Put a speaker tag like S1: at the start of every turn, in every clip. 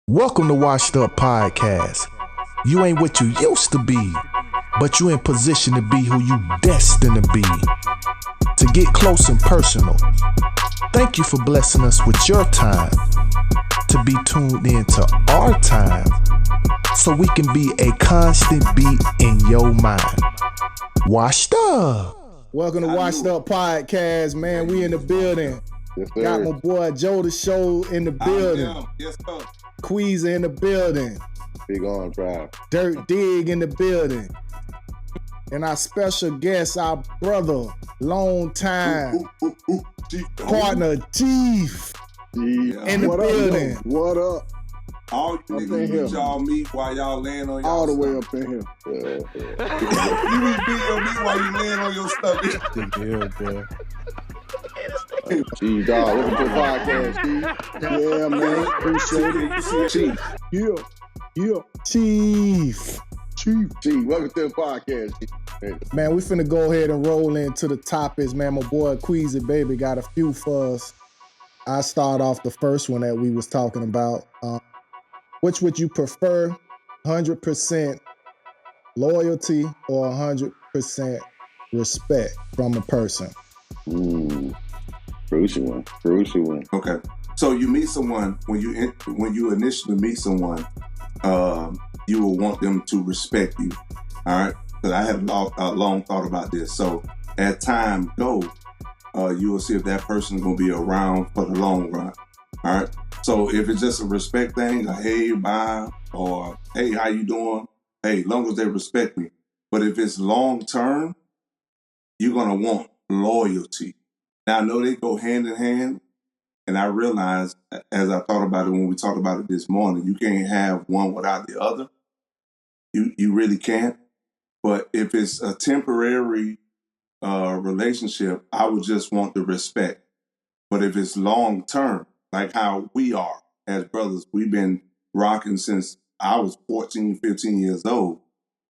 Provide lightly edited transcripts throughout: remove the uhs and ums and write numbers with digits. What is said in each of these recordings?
S1: Welcome to Washed Up Podcast. You ain't what you used to be, but you in position to be who you destined to be. To get close and personal, thank you for blessing us with your time. To be tuned into our time, so we can be a constant beat in your mind. Washed Up. Welcome to Washed Up Podcast, man. We in the building.
S2: Yes,
S1: Got my boy Joe the Show in the building.
S2: Yes, sir.
S1: Queezer in the building.
S2: Big on drive.
S1: Dirt Dig in the building. And our special guest, our brother, long time partner, Chief, in the building.
S2: What up?
S3: All you niggas y'all meet while y'all laying on y'all
S2: All the
S3: stuff.
S2: way up in here.
S3: You beat your meat while you laying on your stuff.
S2: Chief, dog, welcome to the podcast, Chief. Yeah, man. Appreciate it. Chief. Yeah. Chief, welcome to the podcast, Chief.
S1: Man, we finna go ahead and roll into the topics, man. My boy Queezy Baby got a few for us. I start off the first one that we was talking about. Which would you prefer, 100% loyalty or 100% respect from a person?
S2: Ooh, crucial one.
S3: Okay, so you meet someone when you initially meet someone, you will want them to respect you. All right, because I have a long thought about this. So as time go, you will see if that person is going to be around for the long run. All right. So if it's just a respect thing, like, hey, bye, or hey, how you doing? Hey, long as they respect me. But if it's long term, you're gonna want loyalty. Now I know they go hand in hand, and I realized as I thought about it when we talked about it this morning, you can't have one without the other. You really can't. But if it's a temporary relationship, I would just want the respect. But if it's long term, like how we are as brothers, we've been rocking since I was 14, 15 years old.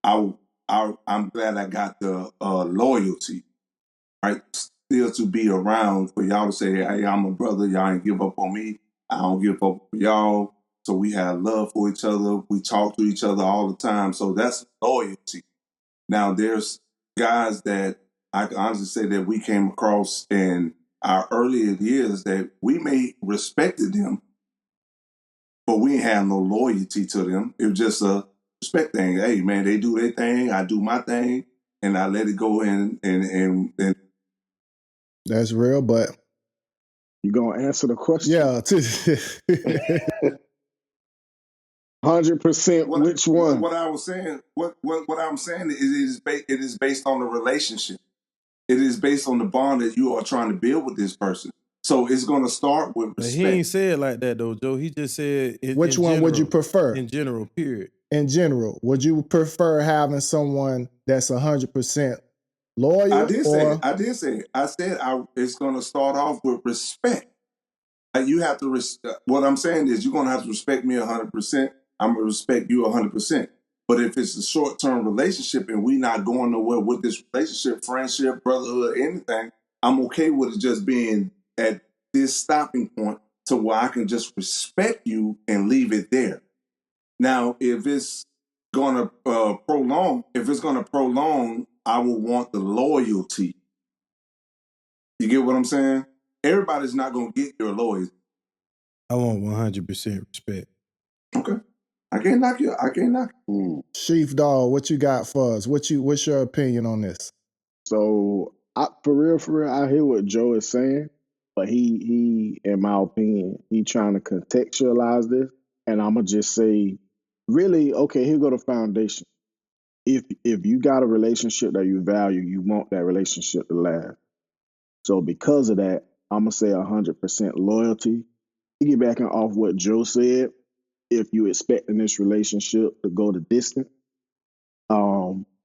S3: I'm glad I got the loyalty, right? Still to be around for y'all to say, hey, I'm a brother. Y'all ain't give up on me. I don't give up on y'all. So we have love for each other. We talk to each other all the time. So that's loyalty. Now there's guys that I can honestly say that we came across in our earlier years that we may respected them, but we ain't have no loyalty to them. It was just a respect thing. Hey, man, they do their thing, I do my thing, and I let it go in. And
S1: That's real, but
S2: You gonna answer the question?
S1: yeah.
S2: 100%. Which one?
S3: What I was saying, what I'm saying is it is based on the relationship. It is based on the bond that you are trying to build with this person. So it's going to start with respect.
S4: He ain't said like that though, Joe. He just said
S1: Which one would you prefer?
S4: In general, period.
S1: In general, would you prefer having someone that's 100% loyal?
S3: I did say it. I said it's going to start off with respect. Like you have to, what I'm saying is you're going to have to respect me 100%. I'm going to respect you 100%. But if it's a short-term relationship and we not going nowhere with this relationship, friendship, brotherhood, anything, I'm okay with it just being at this stopping point to where I can just respect you and leave it there. Now, if it's going to prolong, I will want the loyalty. You get what I'm saying? Everybody's not going to get your loyalty.
S4: I want 100% respect.
S3: Okay. I can't knock you.
S1: Chief Dog, what you got for us? What's your opinion on this?
S2: So, for real, I hear what Joe is saying, but he, in my opinion, he trying to contextualize this, and I'm gonna just say, really, okay, here go the foundation. If you got a relationship that you value, you want that relationship to last. So because of that, I'm gonna say 100% loyalty. Piggybacking off what Joe said, if you expecting this relationship to go the distance,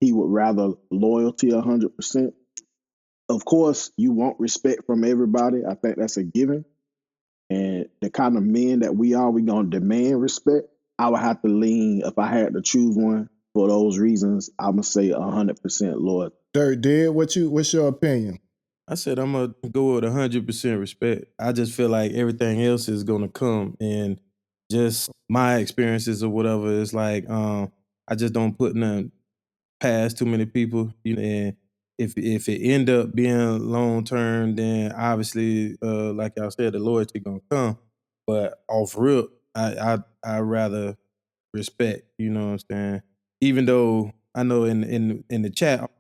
S2: he would rather loyalty 100%. Of course, you want respect from everybody. I think that's a given. And the kind of men that we are, we gonna demand respect. I would have to lean, if I had to choose one for those reasons, I'm gonna say 100% loyalty.
S1: Dirt Dig, what's your opinion?
S4: I said I'm gonna go with 100% respect. I just feel like everything else is gonna come, and just my experiences or whatever. It's like I just don't put nothing past too many people, and if it end up being long term, then obviously, like y'all said, the loyalty gonna come. But off rip, I rather respect. You know what I'm saying? Even though I know in the chat,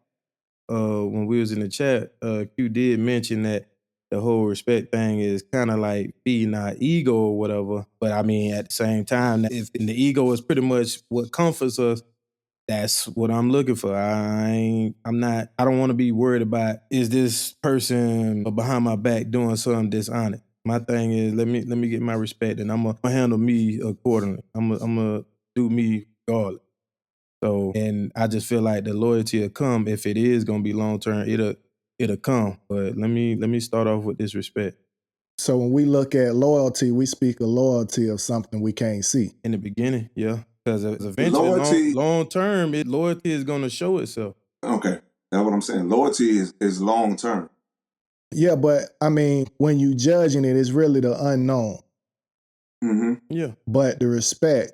S4: when we was in the chat, Q did mention that the whole respect thing is kind of like feeding our ego or whatever. But I mean, at the same time, if the ego is pretty much what comforts us, that's what I'm looking for. I don't want to be worried about, is this person behind my back doing something dishonest. My thing is, let me get my respect, and I'm gonna handle me accordingly. I'm gonna do me regardless. So, and I just feel like the loyalty will come if it is gonna be long term. It'll come. But let me start off with this respect.
S1: So when we look at loyalty, we speak of loyalty of something we can't see.
S4: In the beginning, yeah, because eventually,
S3: Loyalty.
S4: long term, loyalty is gonna show itself.
S3: Okay, that's what I'm saying. Loyalty is long term.
S1: Yeah, but I mean, when you judging it, it's really the unknown.
S3: Mm-hmm.
S4: Yeah,
S1: But the respect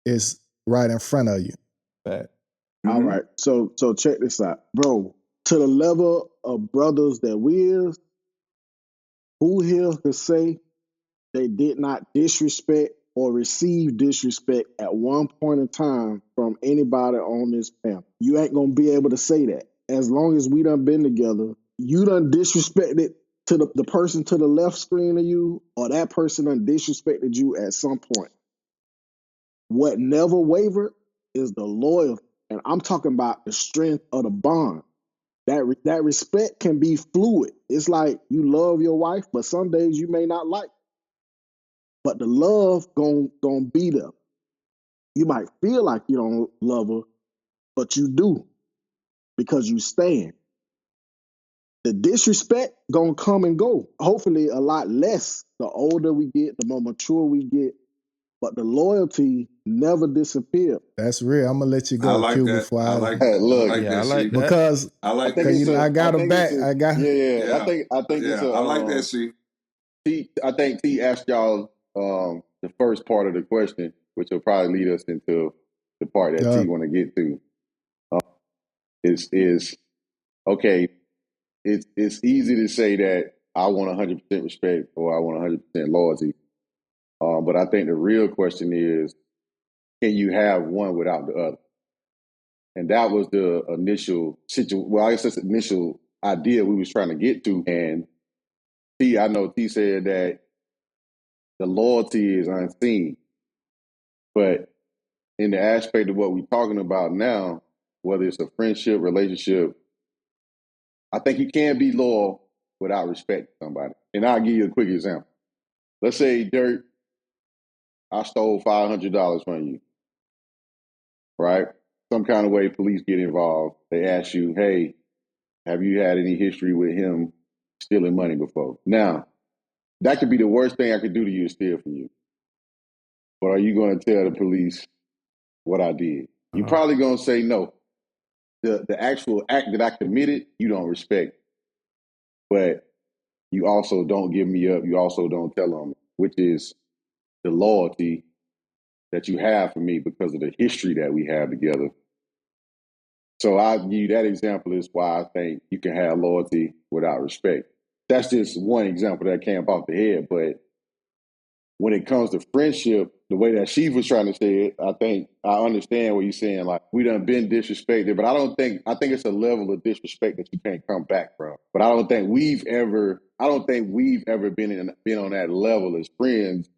S1: is right in front of you.
S4: fact.
S2: All right. So check this out, bro. To the level of brothers that we is, who here could say they did not disrespect or receive disrespect at one point in time from anybody on this panel? You ain't gonna be able to say that. As long as we done been together, you done disrespected to the person to the left screen of you, or that person done disrespected you at some point. What never wavered is the loyalty. And I'm talking about the strength of the bond. That respect can be fluid. It's like you love your wife, but some days you may not like. But the love gon' be there. You might feel like you don't love her, but you do because you stand. The disrespect gonna come and go. Hopefully a lot less the older we get, the more mature we get. But the loyalty never disappears.
S1: That's real. I'm gonna let you
S3: I
S1: go,
S3: like
S1: Q,
S3: that.
S1: before
S3: I
S1: I
S3: like
S5: Look,
S4: Yeah, I
S3: that
S4: like
S3: shit.
S4: that.
S1: because
S3: I like
S5: I think
S3: that.
S5: it's
S1: I got him back.
S5: a,
S1: I got
S5: yeah.
S3: Yeah.
S5: I think it's
S3: Yeah,
S5: a
S3: I like that shit.
S5: I think T asked y'all the first part of the question, which will probably lead us into the part that T want to get to. Is okay. It's easy to say that I want 100% respect or I want 100% loyalty, but I think the real question is, can you have one without the other? And that was the initial situation. Well, I guess that's the initial idea we was trying to get to. And I know T said that the loyalty is unseen, but in the aspect of what we're talking about now, whether it's a friendship, relationship, I think you can be loyal without respecting somebody. And I'll give you a quick example. Let's say, Dirk, I stole $500 from you, right? Some kind of way police get involved. They ask you, hey, have you had any history with him stealing money before? Now, that could be the worst thing I could do to you is steal from you. But are you going to tell the police what I did? You're probably going to say no. The actual act that I committed, you don't respect. But you also don't give me up. You also don't tell on me, which is the loyalty that you have for me because of the history that we have together. So I give you that example is why I think you can have loyalty without respect. That's just one example that came off the head. But when it comes to friendship, the way that she was trying to say it, I think I understand what you're saying. Like, we done been disrespected, but I think it's a level of disrespect that you can't come back from. But I don't think we've ever been on that level as friends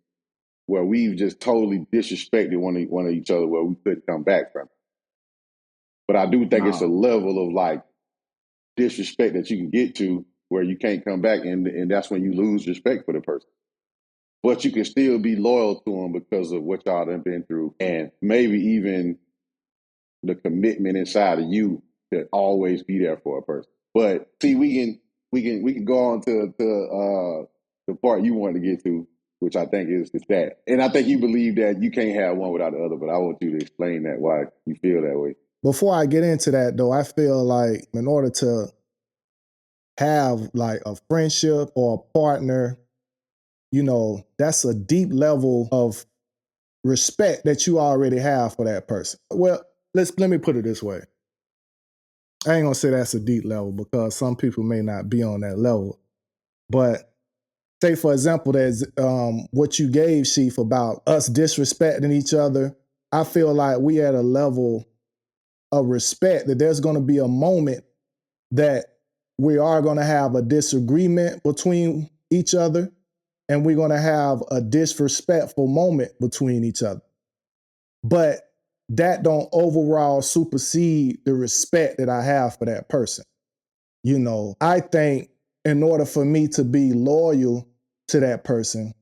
S5: where we've just totally disrespected one of each other where we couldn't come back from. But I do think it's a level of like disrespect that you can get to where you can't come back, and that's when you lose respect for the person. But you can still be loyal to them because of what y'all done been through, and maybe even the commitment inside of you to always be there for a person. But see, we can go on to the part you wanted to get to, which I think is that. And I think you believe that you can't have one without the other, but I want you to explain that, why you feel that way.
S1: Before I get into that, though, I feel like in order to have like a friendship or a partner, that's a deep level of respect that you already have for that person. Well, let me put it this way. I ain't gonna say that's a deep level because some people may not be on that level. But say, for example, there's what you gave, Chief, about us disrespecting each other. I feel like we at a level of respect that there's gonna be a moment that we are gonna have a disagreement between each other, and we're gonna have a disrespectful moment between each other. But that don't overall supersede the respect that I have for that person. You know, I think in order for me to be loyal to that person,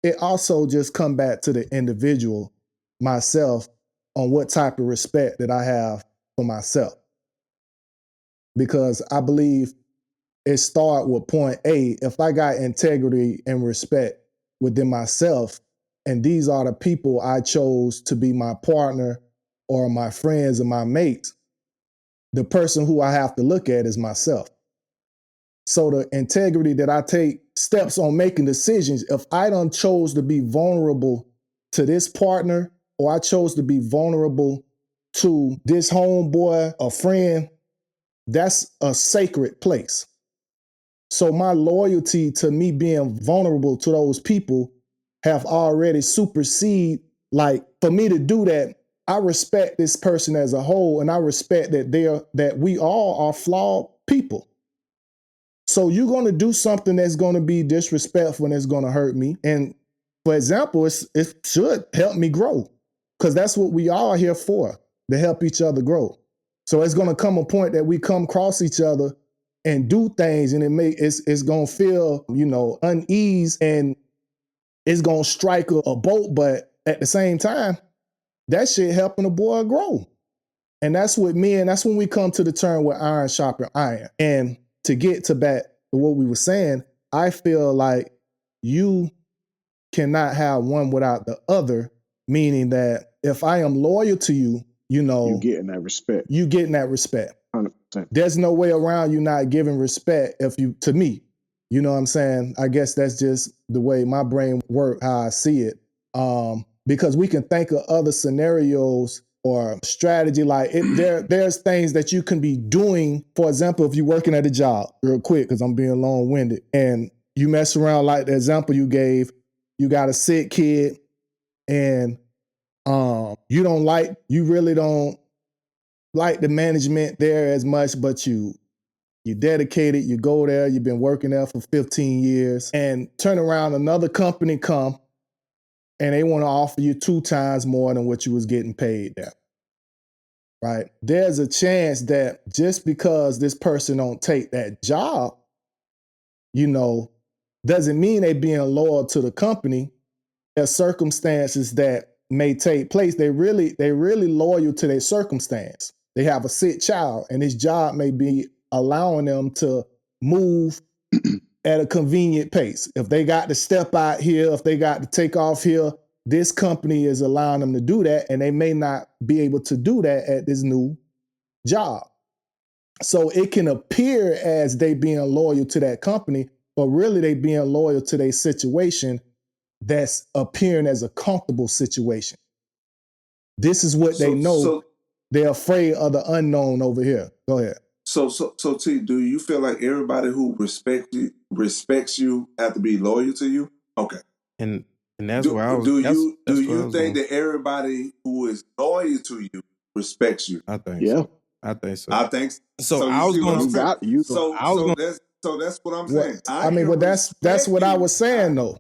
S1: it also just come back to the individual, myself, on what type of respect that I have for myself. Because I believe it start with point A. If I got integrity and respect within myself, and these are the people I chose to be my partner or my friends or my mates, the person who I have to look at is myself. So the integrity that I take steps on making decisions, if I done chose to be vulnerable to this partner, or I chose to be vulnerable to this homeboy, a friend, that's a sacred place. So my loyalty to me being vulnerable to those people have already superseded, like, for me to do that, I respect this person as a whole, and I respect that we all are flawed people. So you're going to do something that's going to be disrespectful and it's going to hurt me. And for example, it should help me grow, because that's what we all are here for, to help each other grow. So it's going to come a point that we come across each other and do things, and it's going to feel, unease, and it's going to strike a boat. But at the same time, that shit helping a boy grow. And that's what that's when we come to the term with iron sharpen iron. And to get to back to what we were saying, I feel like you cannot have one without the other, meaning that if I am loyal to you,
S2: You getting that respect.
S1: you getting that respect.
S2: 100%.
S1: There's no way around you not giving respect to me. You know what I'm saying? I guess that's just the way my brain works, how I see it. Because we can think of other scenarios or strategy, like there's things that you can be doing. For example, if you're working at a job, real quick, because I'm being long-winded, and you mess around like the example you gave, you got a sick kid, and you really don't like the management there as much, but you dedicated, you go there, you've been working there for 15 years, and turn around, another company come and they want to offer you 2 times more than what you was getting paid there. Right? There's a chance that just because this person don't take that job, doesn't mean they being loyal to the company. There's circumstances that may take place. They really loyal to their circumstance. They have a sick child, and this job may be allowing them to move at a convenient pace. If they got to step out here, if they got to take off here, this company is allowing them to do that, and they may not be able to do that at this new job. So it can appear as they being loyal to that company, but really they being loyal to their situation that's appearing as a comfortable situation. This is what they know. So they're afraid of the unknown over here. Go ahead.
S3: So T, do you feel like everybody who respects you have to be loyal to you? Okay.
S4: And that's where I was.
S3: Do you think that everybody who is loyal to you respects you?
S4: I think.
S2: Yeah.
S4: So. I think so.
S3: I think so.
S4: So I was going
S3: to. So that's what I'm saying.
S2: That's
S1: what I was saying though.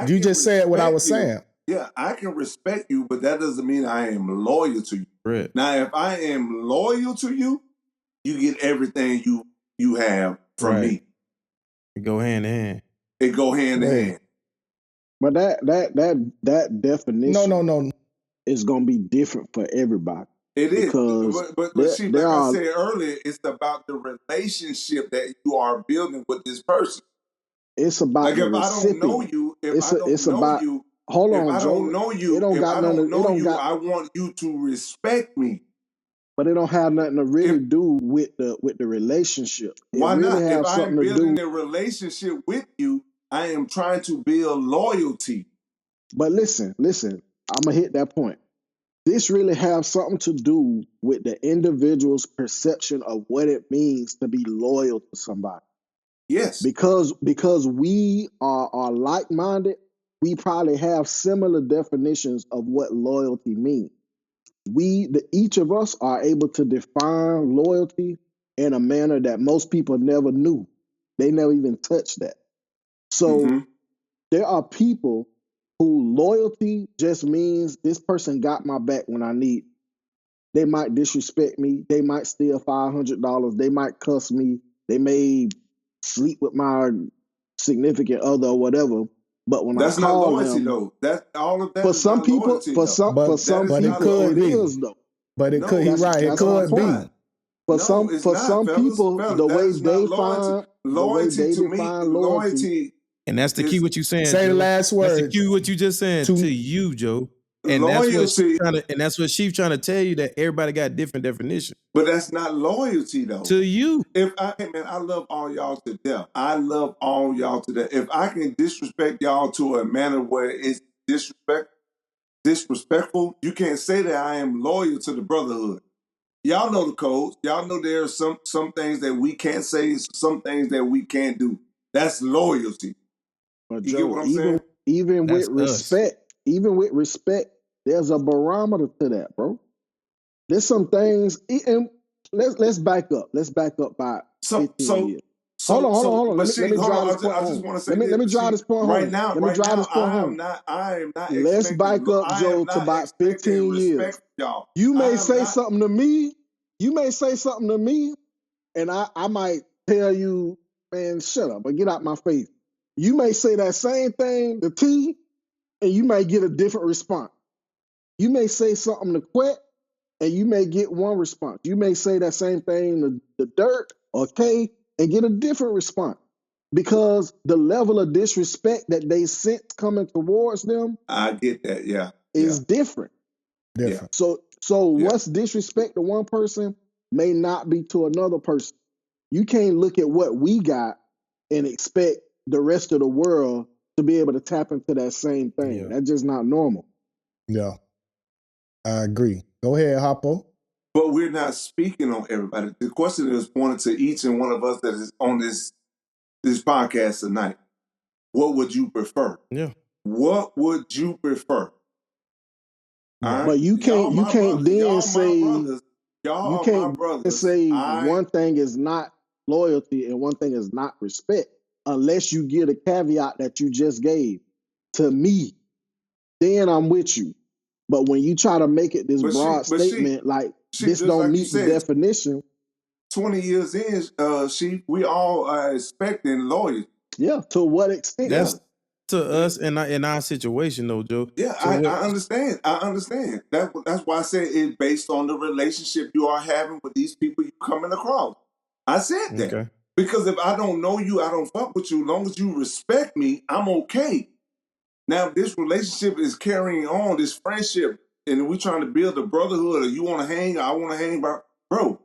S1: You just said what I was saying.
S3: Yeah, I can respect you, but that doesn't mean I am loyal to you.
S4: Right.
S3: Now, if I am loyal to you, you get everything you have from me.
S4: It go hand in hand.
S3: It go hand in hand.
S2: But that definition
S1: no
S2: is gonna be different for everybody.
S3: It is, but see, like I said earlier, it's about the relationship that you are building with this person.
S2: It's about
S3: like
S2: the
S3: if
S2: recipient.
S3: I don't know you,
S2: hold on,
S3: I
S2: Joe.
S3: don't know you, I want you to respect me.
S2: But it don't have nothing to really do with the relationship.
S3: Why
S2: really
S3: not? If I'm building a relationship with you, I am trying to build loyalty.
S2: But listen, I'm gonna hit that point. This really have something to do with the individual's perception of what it means to be loyal to somebody.
S3: Yes.
S2: Because we are like-minded, we probably have similar definitions of what loyalty means. Each of us are able to define loyalty in a manner that most people never knew. They never even touched that. So
S3: Mm-hmm.
S2: there are people who loyalty just means this person got my back when I need. They might disrespect me. They might steal $500. They might cuss me. They may sleep with my significant other or whatever. But when I
S3: That's not
S2: call
S3: loyalty,
S2: them,
S3: though. That all of that
S2: for
S3: is
S2: some
S3: not
S2: people,
S3: loyalty, though.
S2: for
S1: But
S3: That
S2: some
S3: is
S1: but it
S3: not
S2: people,
S1: could
S2: it
S1: be.
S3: loyalty.
S2: is though.
S1: But it could.
S3: No,
S1: He right. It
S2: That's my
S1: could
S2: point.
S1: be.
S3: not.
S2: For
S3: No,
S2: some
S3: it's
S2: for
S3: not,
S2: some
S3: fellas.
S2: people,
S3: Fellas,
S2: the
S3: that
S2: way
S3: is not
S2: they
S3: loyalty.
S2: find the way
S3: Loyalty
S2: they
S3: to me,
S2: define loyalty
S3: loyalty
S4: And that's the key
S3: is
S4: what you saying,
S1: Say the
S4: Joe.
S1: last
S4: That's the
S1: word.
S4: key what you just saying
S1: To
S4: to you, Joe. And
S3: loyalty,
S4: that's what she's trying to tell you, that everybody got different definitions.
S3: but that's not loyalty, though.
S4: To you.
S3: Hey man, I love all y'all to death. I love all y'all to death. If I can disrespect y'all to a manner where it's disrespectful, you can't say that I am loyal to the brotherhood. Y'all know the codes. Y'all know there are some things that we can't say, some things that we can't do. That's loyalty.
S2: But
S3: You get
S2: Joe,
S3: what I'm saying?
S2: even
S4: That's
S2: with
S4: us.
S2: respect, there's a barometer to that, bro. There's some things, and let's back up. Let's back up by
S3: So
S2: 15 years.
S3: so
S2: Hold on.
S3: but
S2: Let
S3: she
S2: me
S3: hold
S2: drive
S3: on,
S2: this point
S3: I just
S2: home.
S3: want to say
S2: Let
S3: this.
S2: me drive this point
S3: Right
S2: home.
S3: now,
S2: Let me drive this point home.
S3: I am not
S2: Let's
S3: expecting
S2: back up,
S3: I am
S2: Joe, to
S3: not
S2: about
S3: expecting
S2: 15 years.
S3: respect from y'all.
S2: You
S3: I
S2: may
S3: am
S2: say
S3: not
S2: something to me. You may say something to me, and I might tell you, man, shut up, but get out my face. You may say that same thing to T, and you may get a different response. You may say something to Quet, and you may get one response. You may say that same thing to the Dirt or K and get a different response because the level of disrespect that they sense coming towards them
S3: I get that. Yeah.
S2: is different.
S3: Yeah.
S1: different.
S2: So
S3: Yeah.
S2: what's disrespect to one person may not be to another person. You can't look at what we got and expect the rest of the world to be able to tap into that same thing.
S4: Yeah.
S2: That's just not normal.
S1: Yeah, I agree. Go ahead, Hoppo.
S3: But we're not speaking on everybody. The question is pointed to each and one of us that is on this podcast tonight. What would you prefer?
S4: Yeah.
S3: What would you prefer? All
S1: Yeah.
S3: right.
S2: But you
S3: Y'all
S2: can't
S3: my brothers.
S2: then
S3: Y'all my
S2: say
S3: brothers. Y'all
S2: you
S3: are my
S2: can't then
S3: brothers.
S2: say one thing is not loyalty and one thing is not respect unless you give a caveat that you just gave to me. Then I'm with you. But when you try to make it this
S3: But
S2: broad statement like
S3: she
S2: this
S3: just
S2: don't
S3: like you
S2: meet the
S3: said,
S2: definition,
S3: 20 years in, we all are expecting lawyers.
S2: yeah, to what extent?
S3: Yeah.
S4: That's to us in our situation though, Joe.
S3: Yeah,
S4: So what
S3: I understand. I understand. That's why I said it's based on the relationship you are having with these people you coming across. I said that.
S4: okay.
S3: Because if I don't know you, I don't fuck with you. As long as you respect me, I'm okay. Now, if this relationship is carrying on, this friendship, and we're trying to build a brotherhood, or you want to hang, or I want to hang, bro,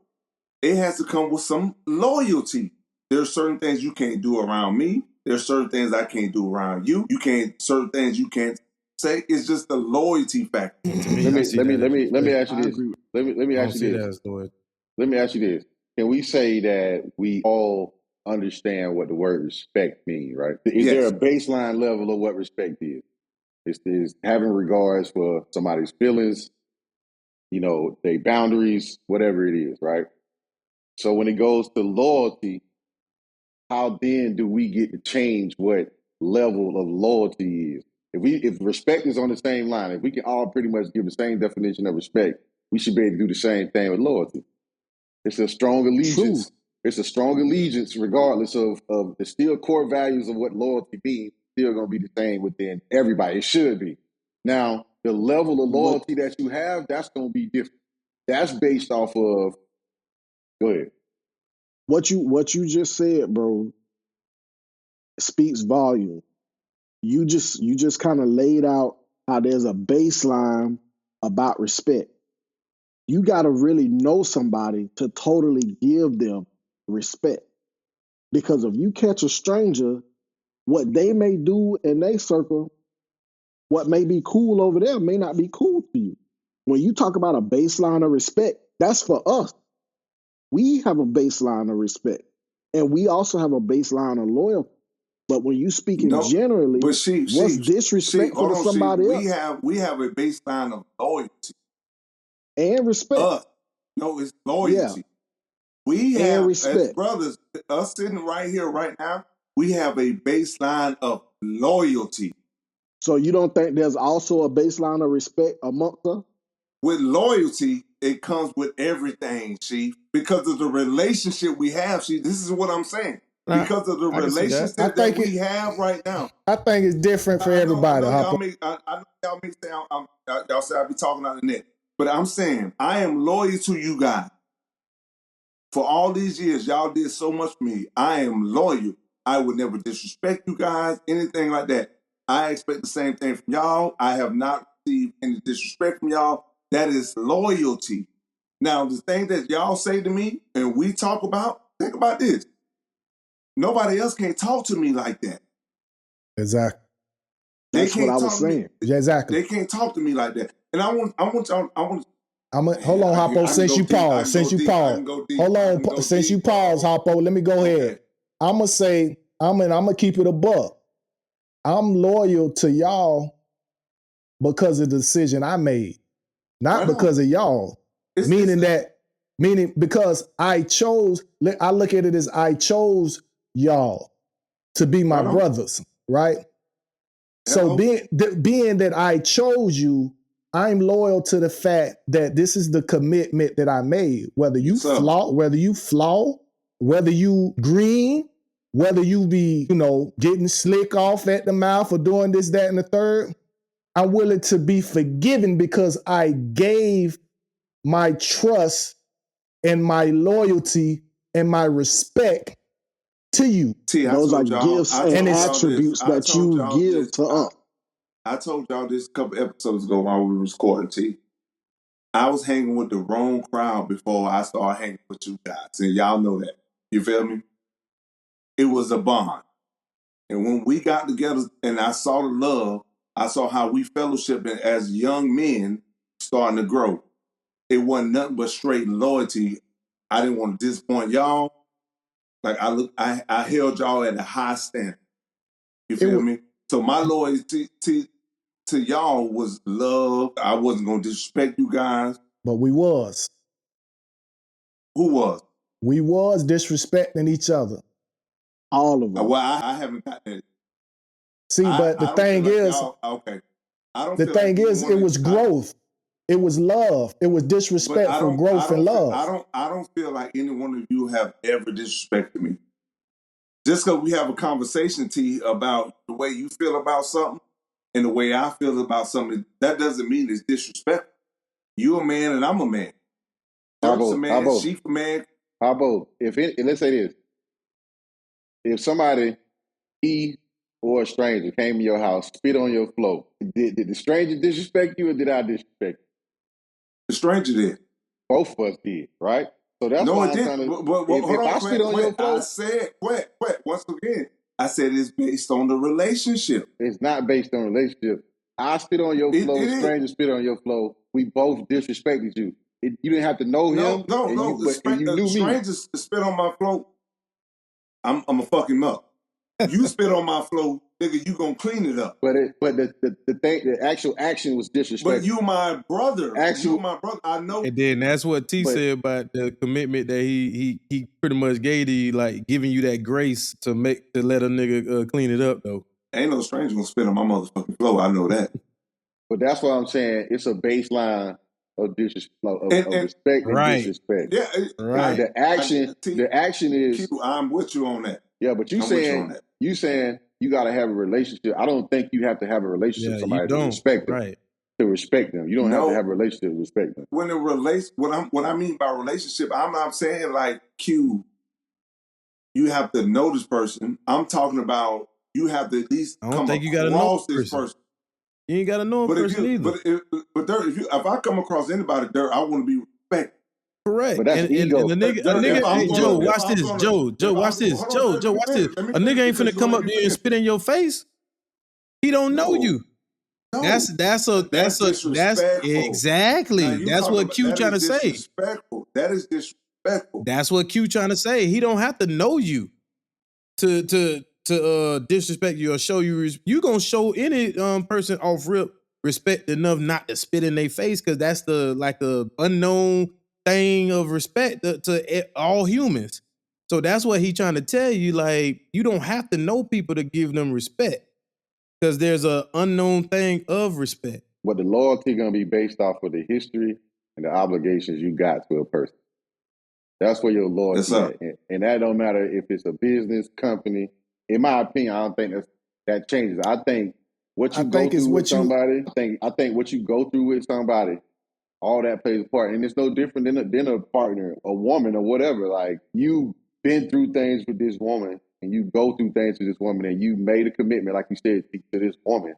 S3: it has to come with some loyalty. There's certain things you can't do around me. There's certain things I can't do around you. Certain things you can't say. It's just the loyalty factor.
S4: To me, I see that as
S5: Let me
S4: respect.
S5: ask you
S2: I
S5: this.
S2: agree.
S5: Let me
S4: I
S5: ask
S4: don't
S5: you
S4: see that
S5: this.
S4: as loyalty.
S5: Let me ask you this. Can we say that we all understand what the word respect means, right? Is there
S3: Yes.
S5: a baseline level of what respect is? Is having regards for somebody's feelings, their boundaries, whatever it is, right? So when it goes to loyalty, how then do we get to change what level of loyalty is? If respect is on the same line, if we can all pretty much give the same definition of respect, we should be able to do the same thing with loyalty. It's a strong
S2: True.
S5: allegiance. It's a strong allegiance, regardless of the still core values of what loyalty means, still going to be the same within everybody. It should be. Now, the level of
S2: But
S5: loyalty that you have, that's going to be different. That's based off of, go ahead.
S2: what you just said, bro, speaks volume. You just kind of laid out how there's a baseline about respect. You got to really know somebody to totally give them respect. Because if you catch a stranger, what they may do in their circle, what may be cool over there may not be cool to you. When you talk about a baseline of respect, that's for us. We have a baseline of respect, and we also have a baseline of loyalty. But when you speaking
S3: No,
S2: generally,
S3: but
S2: what's disrespectful to somebody else?
S3: We have a baseline of loyalty.
S2: And respect.
S3: No, it's loyalty.
S2: Yeah.
S3: We
S2: And
S3: have,
S2: respect.
S3: as brothers, us sitting right here, right now, we have a baseline of loyalty.
S2: So you don't think there's also a baseline of respect amongst us?
S3: With loyalty, it comes with everything, Chief. Because of the relationship we have, Chief. This is what I'm saying. Because of the relationship that we have right now.
S6: I think it's different for everybody.
S3: I know y'all may say y'all say I be talking out the net. But I'm saying I am loyal to you guys. For all these years, y'all did so much for me. I am loyal. I would never disrespect you guys, anything like that. I expect the same thing from y'all. I have not received any disrespect from y'all. That is loyalty. Now, the thing that y'all say to me and we talk about, think about this. Nobody else can talk to me like that.
S6: Exactly.
S2: That's what I was saying.
S6: Exactly.
S3: They can't talk to me like that. And I want
S6: hold on, Hoppo, since you paused. Hold on, since you paused, Hoppo, let me go ahead. I'm going to say, I'm going to keep it a buck. I'm loyal to y'all because of the decision I made, not because of y'all. Meaning because I look at it as I chose y'all to be my brothers, right? So being that I chose you, I'm loyal to the fact that this is the commitment that I made. Whether you flaw, whether you green, whether you be, getting slick off at the mouth or doing this, that, and the third, I'm willing to be forgiven because I gave my trust and my loyalty and my respect to you.
S2: Those are gifts and attributes that you give to us.
S3: I told y'all this a couple episodes ago while we were recording, T. I was hanging with the wrong crowd before I started hanging with you guys. And y'all know that. You feel me? It was a bond. And when we got together and I saw the love, I saw how we fellowshiped as young men starting to grow. It wasn't nothing but straight loyalty. I didn't want to disappoint y'all. Like I held y'all at a high standard. You feel me? So my loyalty to y'all was love. I wasn't going to disrespect you guys.
S6: But we was.
S3: Who was?
S6: We was disrespecting each other.
S2: All of them.
S3: Well, I haven't got that.
S6: See, but the thing is,
S3: okay. I don't.
S6: The thing is, it was growth. It was love. It was disrespectful growth and love.
S3: I don't feel like any one of you have ever disrespected me. Just because we have a conversation, T, about the way you feel about something and the way I feel about something, that doesn't mean it's disrespectful. You a man and I'm a man. Dirk's a man, Chief a man.
S5: Let's say this. If somebody, or a stranger came to your house, spit on your floor, did the stranger disrespect you or did I disrespect you?
S3: The stranger did.
S5: Both of us did, right? So that's why I'm trying to. If I spit on your floor,
S3: I said, once again, I said it's based on the relationship.
S5: It's not based on relationship. I spit on your floor, stranger spit on your floor. We both disrespected you. You didn't have to know him.
S3: No. The stranger spit on my floor. I'm gonna fuck him up. You spit on my floor, nigga, you gonna clean it up.
S5: But the actual action was disrespectful.
S3: But you my brother. You my brother. I know.
S4: And then that's what T said about the commitment that he pretty much gave you, like giving you that grace to let a nigga clean it up though.
S3: Ain't no stranger gonna spit on my motherfucking floor. I know that.
S5: But that's what I'm saying. It's a baseline of respect and disrespect.
S3: Yeah,
S4: right.
S5: The action is.
S3: Q, I'm with you on that.
S5: Yeah, but you saying you got to have a relationship. I don't think you have to have a relationship with somebody to respect them.
S4: Right.
S5: To respect them, you don't have to have a relationship to respect them.
S3: When what I mean by relationship, I'm not saying like Q. You have to know this person. I'm talking about you have to at least come across this person.
S4: You ain't got to know a person either.
S3: But if I come across anybody, I want to be respected.
S4: Correct.
S5: But that's ego.
S4: And the nigga, Joe, watch this. Joe, watch this. Joe, watch this. A nigga ain't finna come up there and spit in your face. He don't know you.
S3: That's
S4: disrespectful. Exactly. That's what Q trying to say.
S3: Disrespectful. That is disrespectful.
S4: That's what Q trying to say. He don't have to know you to disrespect you or show you. You gonna show any person off rip respect enough not to spit in their face, because that's the unknown thing of respect to all humans. So that's what he trying to tell you. Like, you don't have to know people to give them respect, because there's a unknown thing of respect.
S5: But the loyalty gonna be based off of the history and the obligations you got to a person. That's where your loyalty at. And that don't matter if it's a business, company. In my opinion, I don't think that changes. I think what you go through with somebody, I think what you go through with somebody, all that plays a part. And it's no different than a partner, a woman, or whatever. Like, you've been through things with this woman, and you go through things with this woman, and you made a commitment, like you said, to this woman.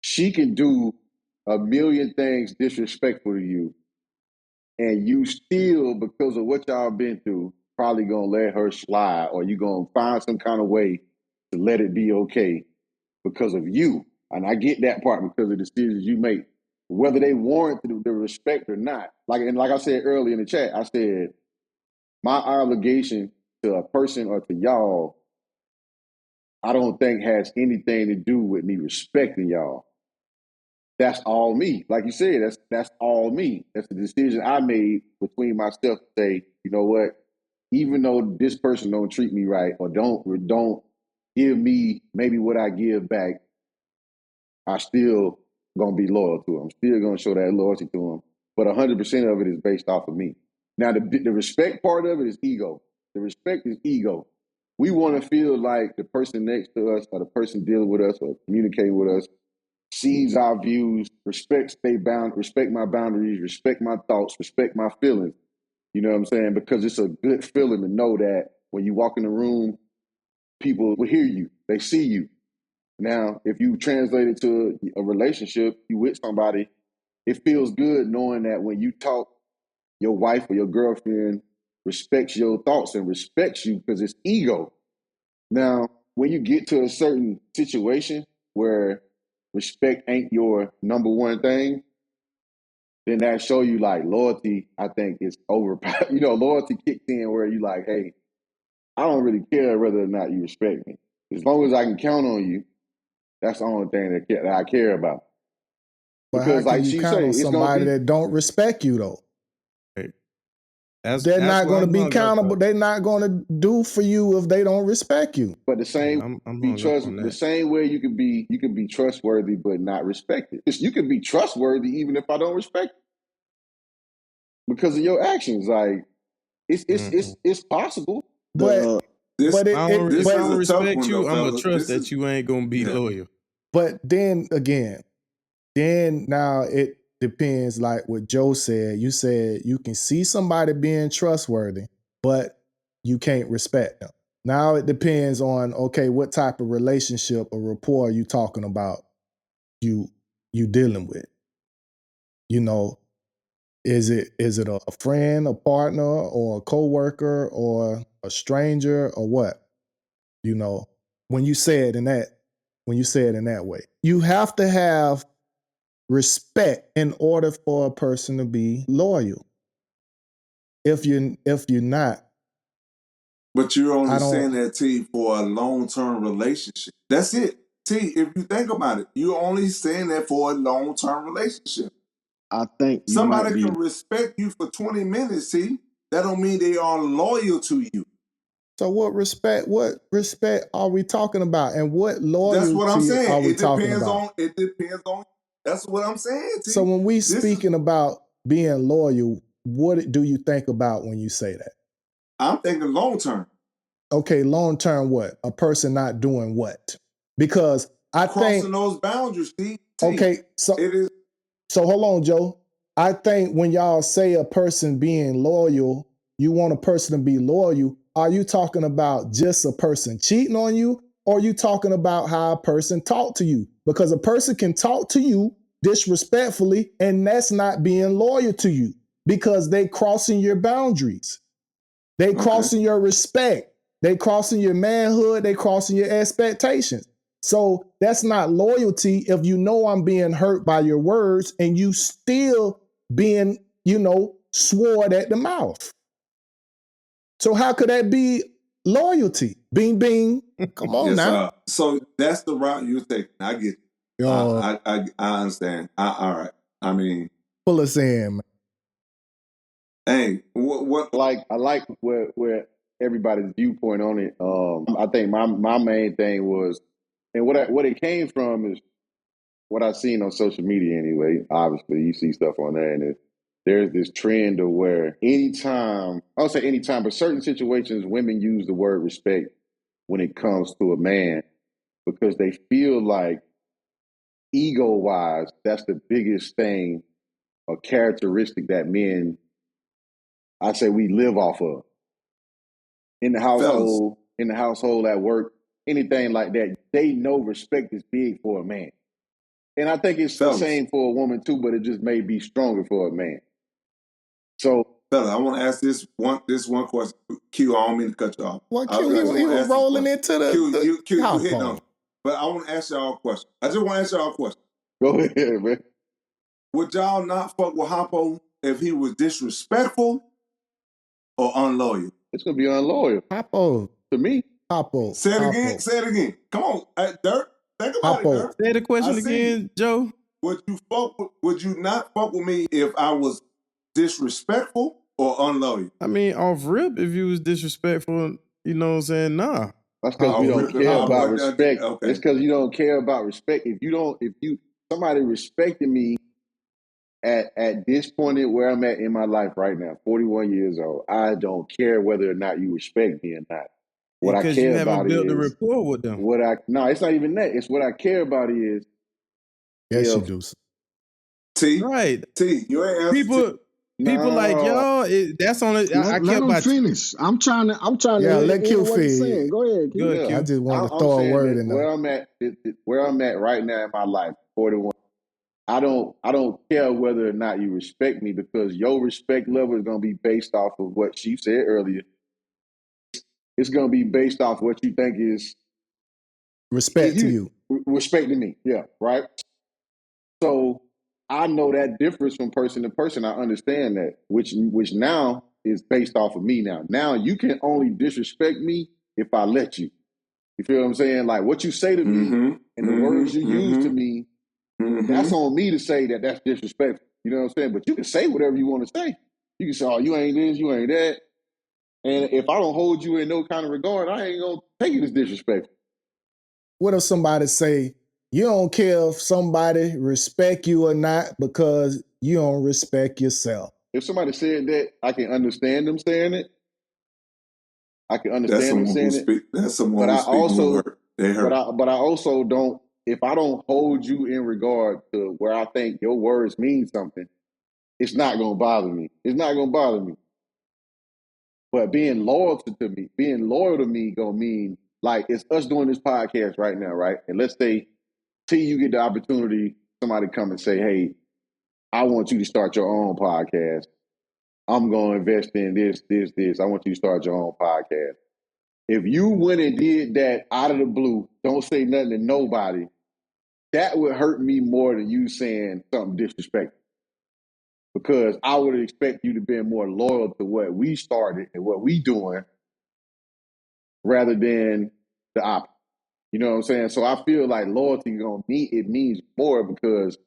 S5: She can do a million things disrespectful to you, and you still, because of what y'all been through, probably gonna let her slide, or you gonna find some kind of way to let it be okay because of you. And I get that part, because of the decisions you make, whether they warrant the respect or not. Like I said earlier in the chat, I said my obligation to a person or to y'all, I don't think has anything to do with me respecting y'all. That's all me. Like you said, that's all me. That's the decision I made between myself to say, you know what, even though this person don't treat me right, or don't give me maybe what I give back, I still gonna be loyal to them. Still gonna show that loyalty to them. But 100% of it is based off of me. Now, the respect part of it is ego. The respect is ego. We want to feel like the person next to us, or the person dealing with us, or communicating with us, sees our views, respect my boundaries, respect my thoughts, respect my feelings. You know what I'm saying? Because it's a good feeling to know that when you walk in the room, people will hear you, they see you. Now, if you translate it to a relationship, you with somebody, it feels good knowing that when you talk, your wife or your girlfriend respects your thoughts and respects you, because it's ego. Now, when you get to a certain situation where respect ain't your number one thing, then that show you, like, loyalty, I think, is overpowered. Loyalty kicks in where you like, hey, I don't really care whether or not you respect me. As long as I can count on you, that's the only thing that I care about.
S6: But because, how can you count on somebody that don't respect you, though? They're not going to be accountable. They're not going to do for you if they don't respect you.
S5: But the same the same way you can be trustworthy but not respected. You can be trustworthy even if I don't respect you because of your actions. Like, it's possible.
S4: But I don't respect you. I'm gonna trust that you ain't gonna be loyal.
S6: But then again, now it depends, like what Joe said. You said you can see somebody being trustworthy, but you can't respect them. Now it depends on, okay, what type of relationship or rapport are you talking about you dealing with? Is it a friend, a partner, or a coworker, or a stranger, or what? When you say it in that way, you have to have respect in order for a person to be loyal. If you're not,
S3: but you're only saying that, T, for a long-term relationship. That's it, T. If you think about it, you're only saying that for a long-term relationship.
S2: I think
S3: somebody can respect you for 20 minutes, T. That don't mean they are loyal to you.
S6: So what respect are we talking about, and what loyalty
S3: That's what I'm saying.
S6: are we talking about?
S3: It depends on. That's what I'm saying, T.
S6: So when we speaking about being loyal, what do you think about when you say that?
S3: I'm thinking long term.
S6: Okay, long term what? A person not doing what? Because I think
S3: crossing those boundaries, T.
S6: Okay, so
S3: it is.
S6: So hold on, Joe. I think when y'all say a person being loyal, you want a person to be loyal. Are you talking about just a person cheating on you, or are you talking about how a person talk to you? Because a person can talk to you disrespectfully, and that's not being loyal to you, because they crossing your boundaries. They crossing your respect. They crossing your manhood. They crossing your expectations. So that's not loyalty if you know I'm being hurt by your words and you still being, swore at the mouth. So how could that be loyalty? Bing, bing. Come on now.
S3: So that's the route you're taking. I get you. I understand. All right. I mean,
S6: pull us in, man.
S3: Hey, what?
S5: I like where everybody's viewpoint on it. I think my main thing was, and what it came from is what I've seen on social media anyway. Obviously, you see stuff on there, and there's this trend of where anytime, I don't say anytime, but certain situations, women use the word respect when it comes to a man because they feel like ego-wise, that's the biggest thing, a characteristic that men, I say we live off of. In the household, at work, anything like that, they know respect is big for a man. And I think it's the same for a woman too, but it just may be stronger for a man. So,
S3: fella, I want to ask this one question. Q, I don't mean to cut you off.
S6: Well, Q, he was rolling into the
S3: Q, you hit on it. But I want to ask y'all a question. I just want to ask y'all a question.
S5: Go ahead, man.
S3: Would y'all not fuck with Hoppo if he was disrespectful or unloyal?
S5: It's gonna be unloyal.
S6: Hoppo.
S5: To me.
S6: Hoppo.
S3: Say it again. Come on, Dirt. Think about it, Dirt.
S4: Say the question again, Joe.
S3: Would you not fuck with me if I was disrespectful or unloyal?
S4: I mean, off rip, if you was disrespectful, you know what I'm saying? Nah.
S5: That's because we don't care about respect. Okay. It's because you don't care about respect. If somebody respected me at this point where I'm at in my life right now, 41 years old, I don't care whether or not you respect me or not. What I care
S4: you haven't
S5: about
S4: built
S5: is
S4: a rapport with them.
S5: No, it's not even that. It's what I care about is.
S6: Yes, you do.
S3: T,
S4: right.
S3: T, you ain't answered.
S4: People like y'all. That's on it. I care about
S2: finish. I'm trying to.
S6: Yeah, let Q finish.
S2: Go ahead, Q.
S6: I just want to throw a word in there.
S5: Where I'm at right now in my life, 41. I don't care whether or not you respect me because your respect level is going to be based off of what she said earlier. It's going to be based off what you think is
S6: respect to you.
S5: Respect to me, yeah, right? So I know that differs from person to person. I understand that, which now is based off of me now. Now you can only disrespect me if I let you. You feel what I'm saying? Like what you say to me and the words you use to me, that's on me to say that that's disrespectful. You know what I'm saying? But you can say whatever you want to say. You can say, oh, you ain't this, you ain't that. And if I don't hold you in no kind of regard, I ain't going to take it as disrespectful.
S6: What if somebody say, you don't care if somebody respect you or not because you don't respect yourself?
S5: If somebody said that, I can understand them saying it. I can understand them saying it.
S3: That's someone who's speaking they hurt.
S5: But I also don't, if I don't hold you in regard to where I think your words mean something, it's not going to bother me. It's not going to bother me. But being loyal to me going to mean, like, it's us doing this podcast right now, right? And let's say, till you get the opportunity, somebody come and say, hey, I want you to start your own podcast. I'm going to invest in this. I want you to start your own podcast. If you went and did that out of the blue, don't say nothing to nobody, that would hurt me more than you saying something disrespectful. Because I would expect you to be more loyal to what we started and what we doing rather than the opposite. You know what I'm saying? So I feel like loyalty it means more because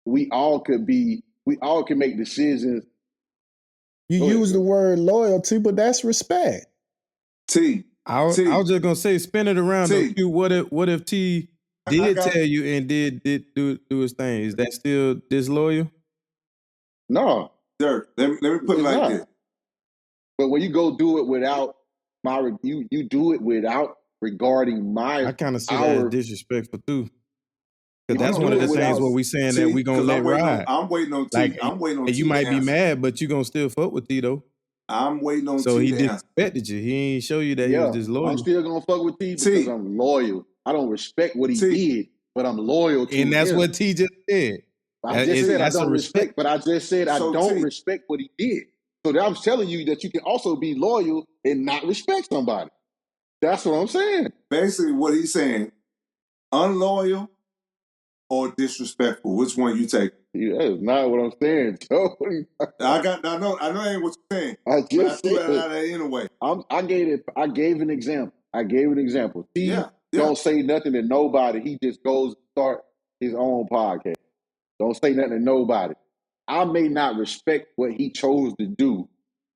S5: we all can make decisions.
S6: You use the word loyalty, but that's respect.
S4: I was just gonna say, spin it around. Q, what if T did tell you and did do his thing? Is that still disloyal?
S5: No,
S3: Dirt. Let me put it like this.
S5: But when you go do it without you do it without regarding my.
S4: I kind of see that as disrespectful too. Because that's one of the things where we saying that we gonna let ride.
S3: I'm waiting on T. I'm waiting on T.
S4: You might be mad, but you gonna still fuck with T though.
S3: I'm waiting on T.
S4: So he disrespected you. He ain't show you that he was disloyal.
S5: I'm still gonna fuck with T because I'm loyal. I don't respect what he did, but I'm loyal to him.
S4: And that's what T just said.
S5: I just said I don't respect, but I just said I don't respect what he did. So I'm telling you that you can also be loyal and not respect somebody. That's what I'm saying.
S3: Basically, what he's saying, unloyal or disrespectful? Which one you take?
S5: Yeah, that's not what I'm saying, Joe.
S3: I know that ain't what you're saying.
S5: I
S3: But I
S5: just
S3: threw
S5: said
S3: that out there anyway.
S5: I gave an example. He
S3: Yeah.
S5: don't say nothing to nobody. He just goes and start his own podcast. Don't say nothing to nobody. I may not respect what he chose to do,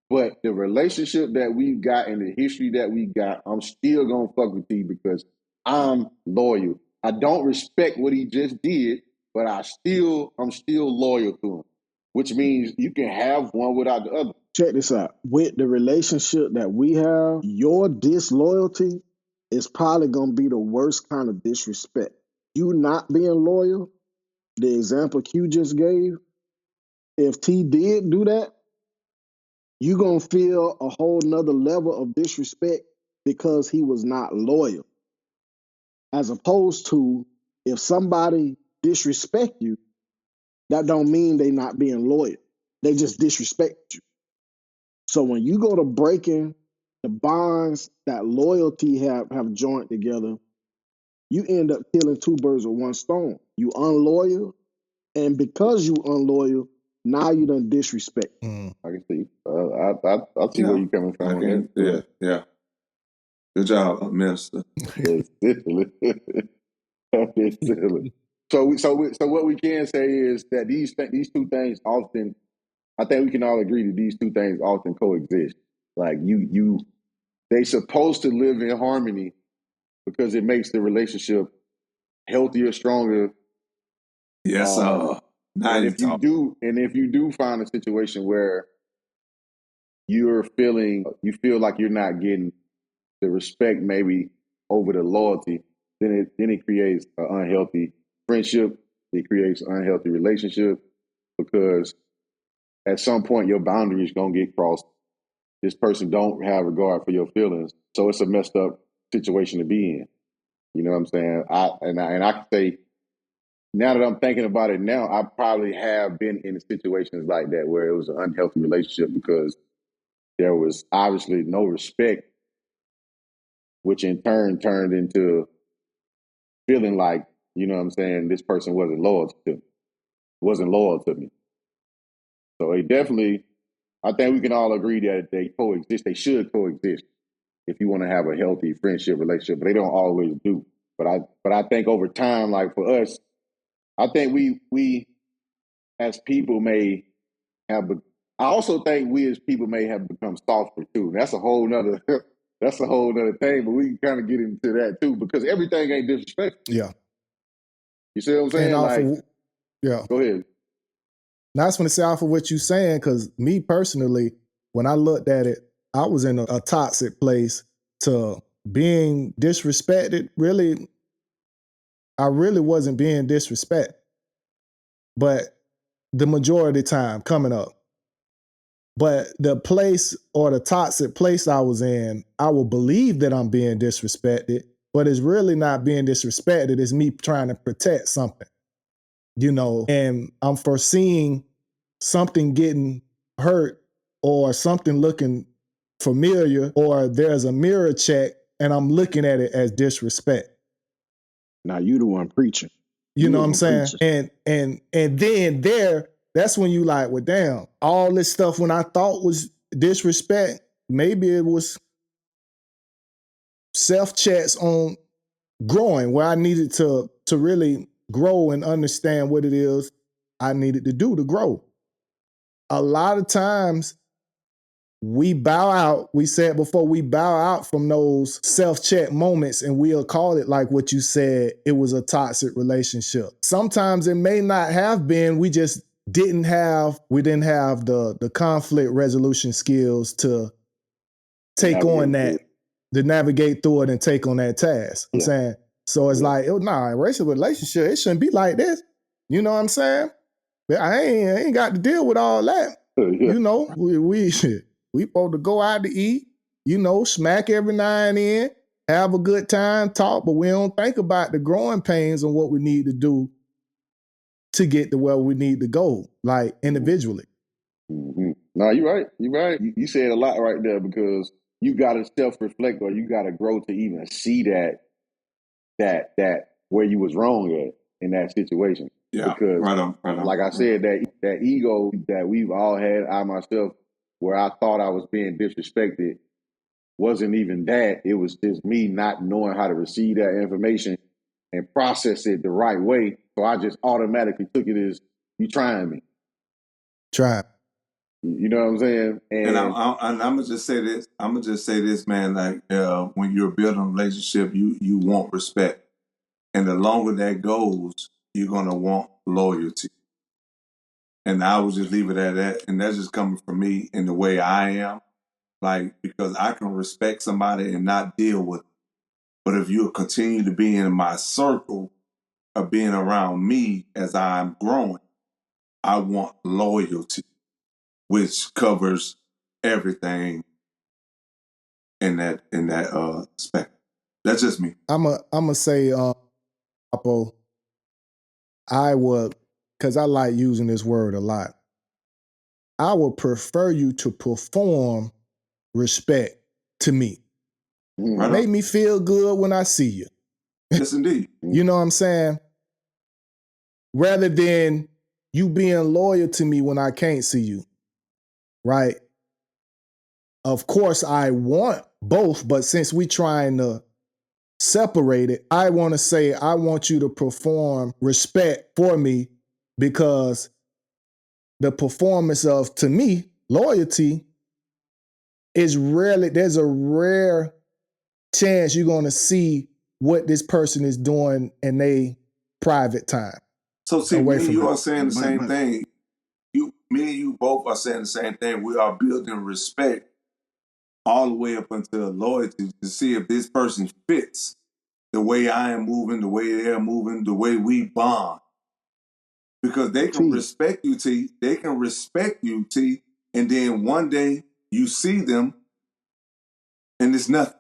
S5: but the relationship that we've got and the history that we got, I'm still gonna fuck with you because I'm loyal. I don't respect what he just did, but I'm still loyal to him. Which means you can have one without the other.
S2: Check this out. With the relationship that we have, your disloyalty is probably going to be the worst kind of disrespect. You not being loyal, the example Q just gave, if T did do that, you're going to feel a whole nother level of disrespect because he was not loyal. As opposed to if somebody disrespect you, that don't mean they not being loyal. They just disrespect you. So when you go to breaking the bonds that loyalty have joined together, you end up killing two birds with one stone. You unloyal, and because you unloyal, now you done disrespect.
S5: I can see. I see where you're coming from.
S3: Yeah. Good job, Minister.
S5: So what we can say is that these two things often, I think we can all agree that these two things often coexist. Like they supposed to live in harmony because it makes the relationship healthier, stronger.
S3: Yes,
S5: and if you do find a situation where you feel like you're not getting the respect maybe over the loyalty, then it creates an unhealthy friendship. It creates an unhealthy relationship because at some point your boundaries gonna get crossed. This person don't have regard for your feelings, so it's a messed up situation to be in. You know what I'm saying? I can say now that I'm thinking about it now, I probably have been in situations like that where it was an unhealthy relationship because there was obviously no respect, which in turn turned into feeling like, you know what I'm saying, this person wasn't loyal to me. So it definitely, I think we can all agree that they coexist. They should coexist if you want to have a healthy friendship relationship, but they don't always do. But I think over time, like for us, I think we as people may have. I also think we as people may have become softer too. That's a whole nother. That's a whole nother thing. But we can kind of get into that too because everything ain't disrespectful.
S6: Yeah.
S5: You see what I'm saying?
S6: Yeah.
S5: Go ahead.
S6: Now I just want to say off of what you're saying, because me personally, when I looked at it, I was in a toxic place to being disrespected. Really, I really wasn't being disrespected. But the majority of the time coming up. But the place or the toxic place I was in, I will believe that I'm being disrespected, but it's really not being disrespected. It's me trying to protect something, and I'm foreseeing something getting hurt or something looking familiar, or there's a mirror check and I'm looking at it as disrespect.
S2: Now you the one preaching.
S6: You know what I'm saying? And then that's when you like, well, damn, all this stuff when I thought was disrespect, maybe it was self-checks on growing where I needed to really grow and understand what it is I needed to do to grow. A lot of times we bow out. We said before, we bow out from those self-check moments and we'll call it like what you said, it was a toxic relationship. Sometimes it may not have been, we just didn't have the conflict resolution skills to take on that, to nagate through it and take on that task. I'm saying, so it's like, racial relationship, it shouldn't be like this. You know what I'm saying? I ain't got to deal with all that. You know, we supposed to go out to eat, smack every now and then, have a good time, talk, but we don't think about the growing pains and what we need to do to get to where we need to go, like individually.
S5: Mm-hmm. No, you're right. You're right. You said a lot right there because you got to self-reflect or you got to grow to even see that where you was wrong at in that situation.
S3: Yeah,
S5: because
S3: right on.
S5: like I said, that ego that we've all had, I myself, where I thought I was being disrespected, wasn't even that. It was just me not knowing how to receive that information and process it the right way. So I just automatically took it as, you trying me.
S6: Try.
S5: You know what I'm saying?
S3: And I'm gonna just say this. I'm gonna just say this, man. Like when you're building a relationship, you want respect, and the longer that goes, you're gonna want loyalty. And I would just leave it at that. And that's just coming from me in the way I am, like because I can respect somebody and not deal with it. But if you continue to be in my circle of being around me as I'm growing, I want loyalty, which covers everything in that spectrum. That's just me.
S6: I'm a say, Apo, I would, because I like using this word a lot. I would prefer you to perform respect to me.
S3: Right
S6: Make
S3: on.
S6: me feel good when I see you.
S3: Yes, indeed.
S6: You know what I'm saying? Rather than you being loyal to me when I can't see you, right? Of course, I want both, but since we trying to separate it, I want to say I want you to perform respect for me, because the performance of, to me, loyalty is rarely, there's a rare chance you're going to see what this person is doing in their private time.
S3: So see,
S6: away
S3: me and
S6: from
S3: you
S6: it.
S3: are saying the same thing. Me and you both are saying the same thing. We are building respect all the way up until loyalty to see if this person fits the way I am moving, the way they're moving, the way we bond. Because they can respect you, T. They can respect you, T. And then one day you see them and it's nothing.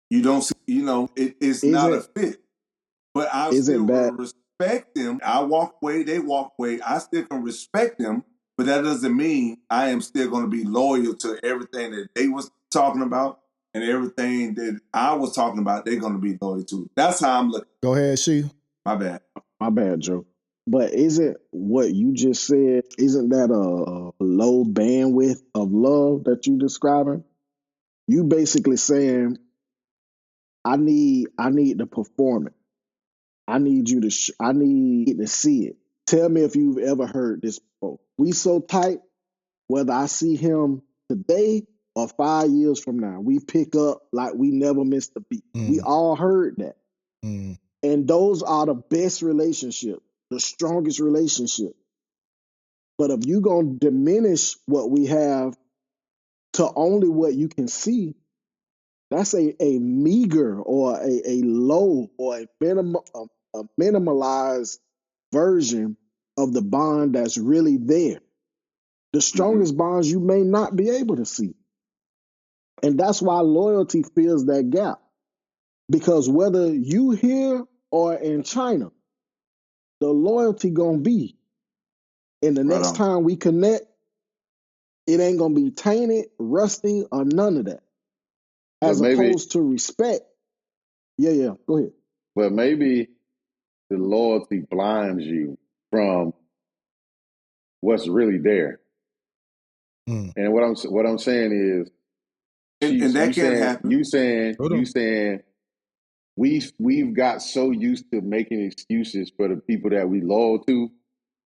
S3: You don't see, it's not a fit. But I still will respect them. I walk away, they walk away. I still can respect them, but that doesn't mean I am still going to be loyal to everything that they was talking about and everything that I was talking about. They're going to be loyal to. That's how I'm looking.
S6: Go ahead, She.
S3: My bad.
S2: My bad, Joe. But isn't what you just said, isn't that a low bandwidth of love that you describing? You basically saying, I need the performance. I need you to I need to see it. Tell me if you've ever heard this before. We so tight, whether I see him today or 5 years from now, we pick up like we never missed a beat. We all heard that. And those are the best relationships, the strongest relationships. But if you're going to diminish what we have to only what you can see, that's a meager or a low or a minimalized version of the bond that's really there. The strongest bonds you may not be able to see. And that's why loyalty fills that gap. Because whether you here or in China, the loyalty gonna be. And the next time we connect, it ain't gonna be tainted, rusty, or none of that. As opposed to respect. Yeah, go ahead.
S5: But maybe the loyalty blinds you from what's really there. And what I'm saying is,
S3: and that can't happen.
S5: You saying we've got so used to making excuses for the people that we loyal to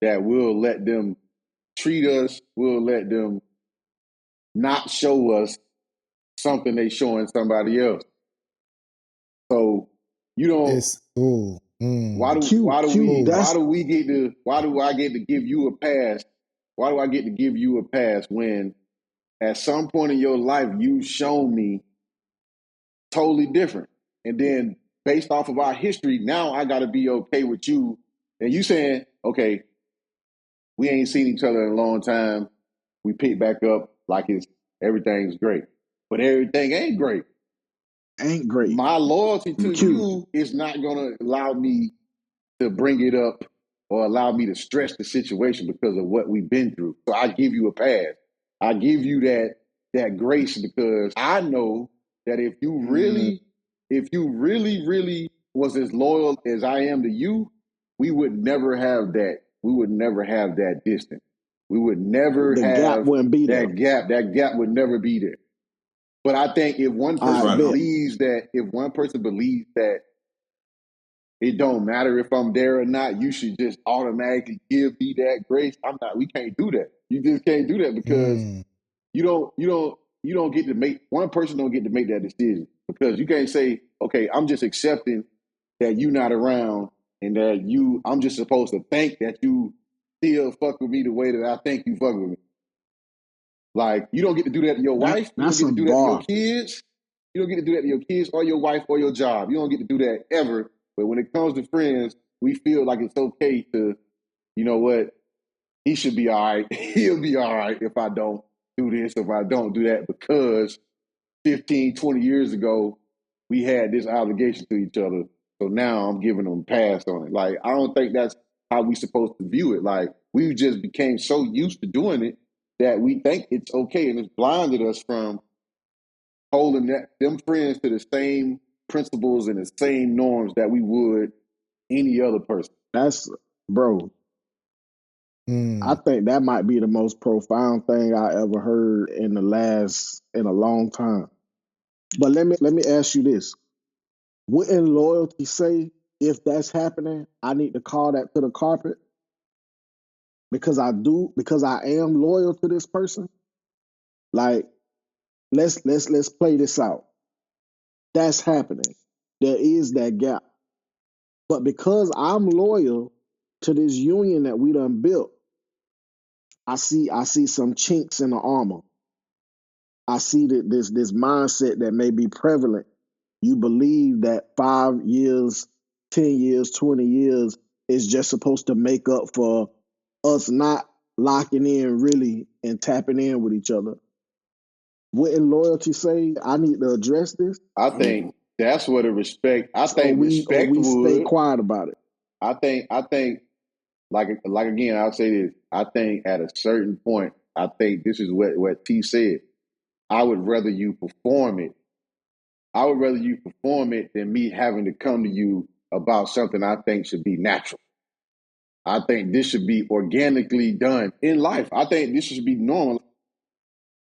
S5: that we'll let them treat us, we'll let them not show us something they showing somebody else. So you don't. Why do I get to give you a pass? Why do I get to give you a pass when at some point in your life you've shown me totally different? And then based off of our history, now I got to be okay with you. And you saying, okay, we ain't seen each other in a long time. We pick back up like everything's great. But everything ain't great.
S2: Ain't great.
S5: My loyalty to you is not going to allow me to bring it up or allow me to stress the situation because of what we've been through. So I give you a pass. I give you that grace because I know that if you really was as loyal as I am to you, we would never have that. We would never have that distance. We would never
S2: The gap
S5: have
S2: wouldn't be there.
S5: that gap. That gap would never be there. But I think if one person believes that, it don't matter if I'm there or not, you should just automatically give me that grace. We can't do that. You just can't do that because you don't get to make, one person don't get to make that decision, because you can't say, okay, I'm just accepting that you not around and that I'm just supposed to think that you still fuck with me the way that I think you fuck with me. Like, you don't get to do that to your wife. You don't get to do that to your kids. You don't get to do that to your kids or your wife or your job. You don't get to do that ever. But when it comes to friends, we feel like it's okay to, you know what, he should be all right. He'll be all right if I don't do this, if I don't do that, because 15, 20 years ago, we had this obligation to each other. So now I'm giving them a pass on it. Like, I don't think that's how we supposed to view it. Like, we just became so used to doing it that we think it's okay, and it's blinded us from holding them friends to the same principles and the same norms that we would any other person.
S2: That's, bro. I think that might be the most profound thing I ever heard in a long time. But let me ask you this. Wouldn't loyalty say, if that's happening, I need to call that to the carpet? Because I am loyal to this person? Like, let's play this out. That's happening. There is that gap. But because I'm loyal to this union that we done built, I see some chinks in the armor. I see that this mindset that may be prevalent. You believe that 5 years, 10 years, 20 years is just supposed to make up for us not locking in really and tapping in with each other. Wouldn't loyalty say, I need to address this?
S5: I think that's where the respect. I think respect
S2: we
S5: would
S2: stay quiet about it.
S5: I think like again, I'll say this. I think at a certain point, I think this is what T said. I would rather you perform it. I would rather you perform it than me having to come to you about something I think should be natural. I think this should be organically done in life. I think this should be normal.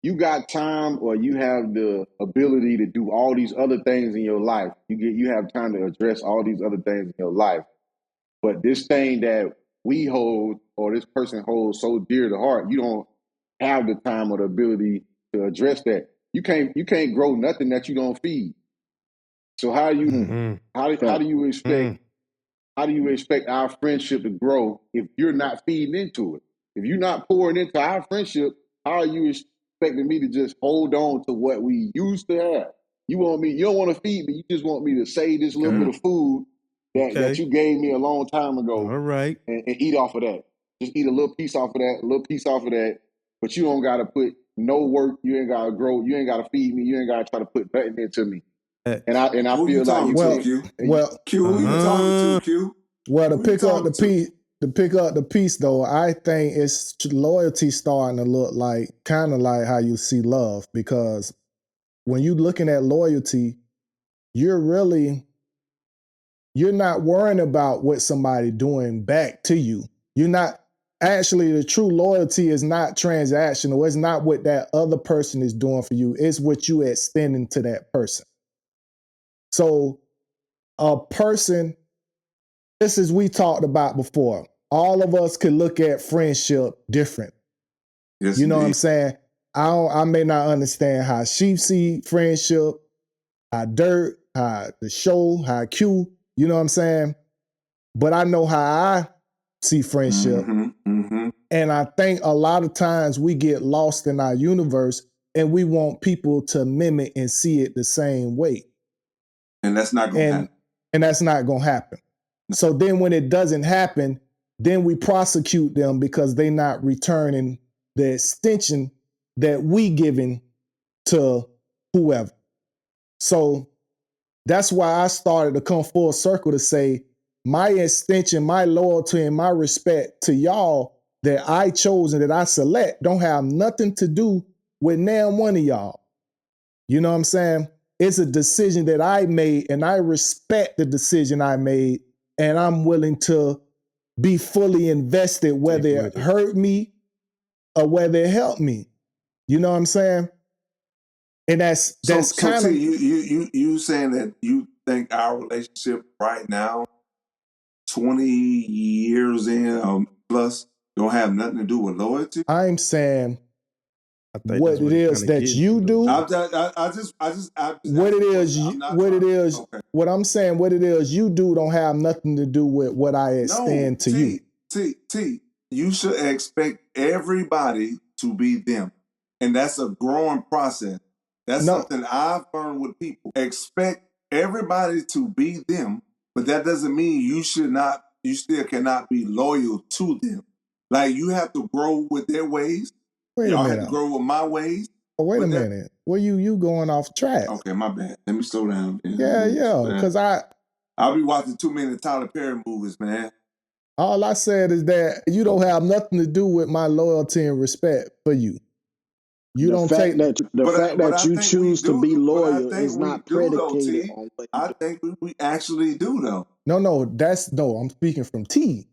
S5: You got time, or you have the ability to do all these other things in your life. You have time to address all these other things in your life. But this thing that we hold, or this person holds so dear to heart, you don't have the time or the ability to address that. You can't grow nothing that you don't feed. So how do you expect our friendship to grow if you're not feeding into it? If you're not pouring into our friendship, how are you expecting me to just hold on to what we used to have? You don't want to feed me. You just want me to save this little bit of food that you gave me a long time ago.
S4: All right.
S5: And eat off of that. Just eat a little piece off of that, a little piece off of that. But you don't got to put no work. You ain't got to grow. You ain't got to feed me. You ain't got to try to put nothing into me. And I feel like
S3: Q, who you talking to, Q?
S6: Well, to pick up the piece though, I think it's loyalty starting to look like kind of like how you see love, because when you're looking at loyalty, you're not worrying about what somebody doing back to you. You're not actually, the true loyalty is not transactional. It's not what that other person is doing for you. It's what you extending to that person. So a person, this is we talked about before. All of us could look at friendship different.
S3: Yes,
S6: you know what I'm saying? I may not understand how she see friendship, how Dirt, how the show, how Q, you know what I'm saying? But I know how I see friendship. And I think a lot of times we get lost in our universe and we want people to mimic and see it the same way.
S3: And that's not going to happen.
S6: And that's not going to happen. So then when it doesn't happen, then we prosecute them because they're not returning the extension that we giving to whoever. So that's why I started to come full circle to say my extension, my loyalty, and my respect to y'all that I chose and that I select don't have nothing to do with now one of y'all. You know what I'm saying? it's a decision that I made, and I respect the decision I made, and I'm willing to be fully invested, whether it hurt me or whether it helped me. You know what I'm saying? And that's kind of
S3: you saying that you think our relationship right now, 20 years in plus, don't have nothing to do with loyalty?
S6: I'm saying what it is that you do.
S3: What
S6: I'm saying, what it is you do don't have nothing to do with what I extend to you.
S3: You should expect everybody to be them. And that's a growing process. That's something I've learned with people. Expect everybody to be them, but that doesn't mean you still cannot be loyal to them. Like, you have to grow with their ways. Y'all have to grow with my ways.
S6: Oh, wait a minute. Well, you going off track.
S3: Okay, my bad. Let me slow down.
S6: Yeah, because
S3: I'll be watching too many Tyler Perry movies, man.
S6: All I said is that you don't have nothing to do with my loyalty and respect for you. You don't take
S2: the fact that you choose to be loyal is not predicated on what
S3: I think we actually do, though.
S6: No, I'm speaking from T.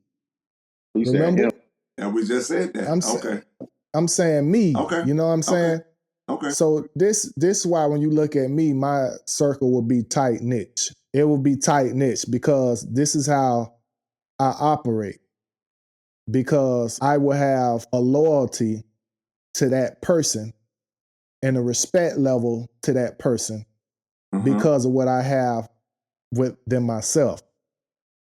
S6: Remember?
S3: And we just said that.
S6: I'm saying me.
S3: Okay.
S6: You know what I'm saying?
S3: Okay.
S6: So this is why when you look at me, my circle will be tight knit. It will be tight knit because this is how I operate. Because I will have a loyalty to that person and a respect level to that person because of what I have with them myself.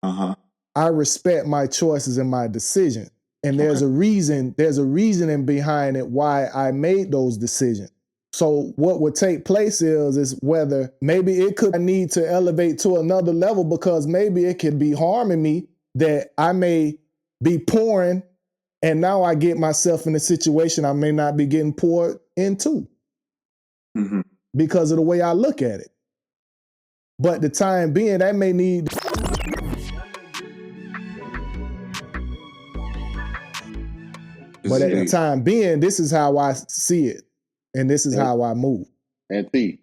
S6: I respect my choices and my decisions. And there's a reasoning behind it why I made those decisions. So what would take place is whether maybe I need to elevate to another level because maybe it could be harming me that I may be pouring and now I get myself in a situation I may not be getting poured into because of the way I look at it. But the time being, that may need... But at the time being, this is how I see it. And this is how I move.
S5: And T,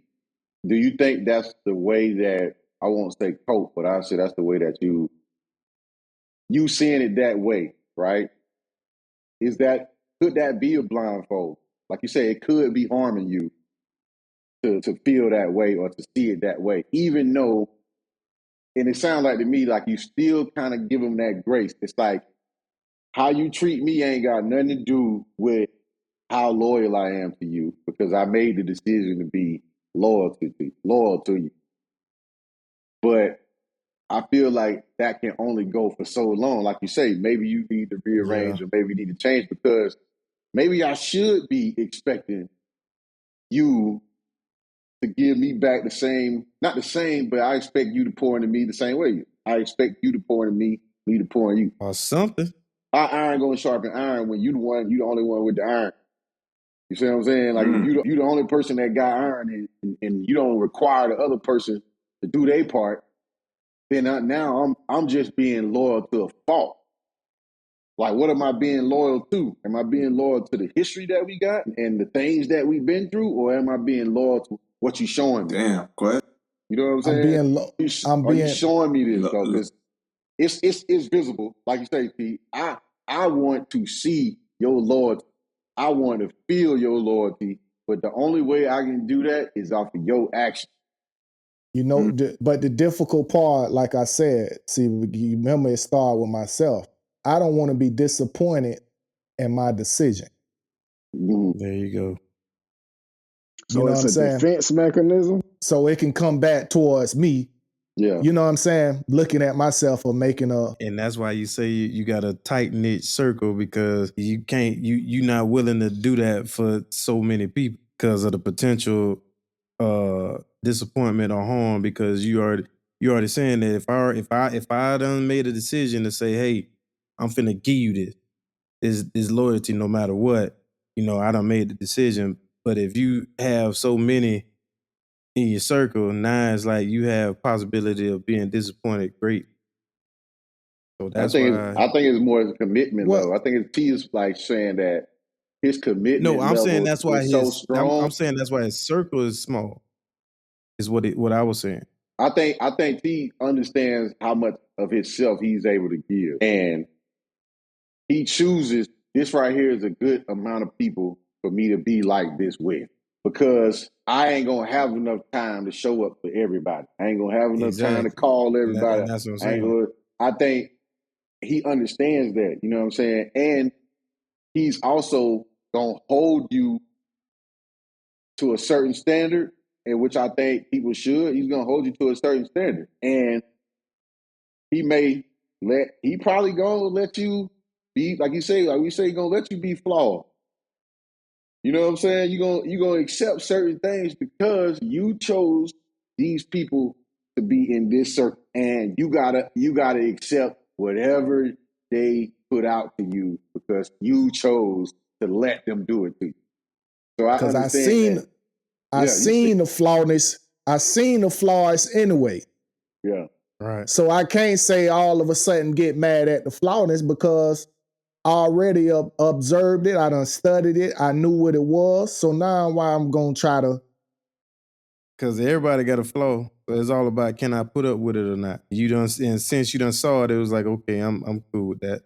S5: do you think that's the way that, I won't say cope, but I say that's the way that you seeing it that way, right? Could that be a blindfold? Like you say, it could be harming you to feel that way or to see it that way, even though, and it sounds like to me like you still kind of give them that grace. It's like, how you treat me ain't got nothing to do with how loyal I am to you because I made the decision to be loyal to you. But I feel like that can only go for so long. Like you say, maybe you need to rearrange or maybe you need to change because maybe I should be expecting you to give me back the same, not the same, but I expect you to pour into me the same way. I expect you to pour into me to pour into you.
S4: Or something.
S5: Our iron going to sharpen iron when you the only one with the iron. You see what I'm saying? Like if you the only person that got iron and you don't require the other person to do their part, then now I'm just being loyal to a fault. Like, what am I being loyal to? Am I being loyal to the history that we got and the things that we've been through, or am I being loyal to what you showing me?
S3: Damn, go ahead.
S5: You know what I'm saying? Are you showing me this? Because it's visible. Like you say, Pete, I want to see your loyalty. I want to feel your loyalty, but the only way I can do that is off of your action.
S6: You know, but the difficult part, like I said, see, you remember it started with myself. I don't want to be disappointed in my decision.
S4: There you go.
S2: So it's a defense mechanism?
S6: So it can come back towards me.
S5: Yeah.
S6: You know what I'm saying? Looking at myself or making a...
S4: And that's why you say you got a tight-knit circle because you can't, you're not willing to do that for so many people because of the potential disappointment or harm because you already saying that if I done made a decision to say, hey, I'm finna give you this loyalty no matter what, you know, I done made the decision. But if you have so many in your circle, now it's like you have possibility of being disappointed. Great. So that's
S5: I think it's more of a commitment level. I think T is like saying that his commitment
S4: level
S5: saying that's why
S4: is
S5: so strong.
S4: I'm saying that's why his circle is small. is what I was saying.
S5: I think he understands how much of himself he's able to give, and he chooses this right here is a good amount of people for me to be like this with, because I ain't gonna have enough time to show up for everybody. I ain't gonna have enough time to call everybody.
S4: And that's what I'm saying.
S5: I think he understands that, you know what I'm saying? And he's also gonna hold you to a certain standard, in which I think people should. He's gonna hold you to a certain standard. And he probably gonna let you be, like we say, gonna let you be flawed. You know what I'm saying? You're gonna accept certain things because you chose these people to be in this circle, and you gotta accept whatever they put out to you because you chose to let them do it to you. So I understand
S6: I seen the flawness. I seen the flaws anyway.
S5: Yeah.
S4: Right.
S6: So I can't say all of a sudden get mad at the flawness because I already observed it. I done studied it. I knew what it was. So now why I'm going to try to.
S4: Because everybody got a flaw. So it's all about, can I put up with it or not? And since you done saw it, it was like, okay, I'm cool with that.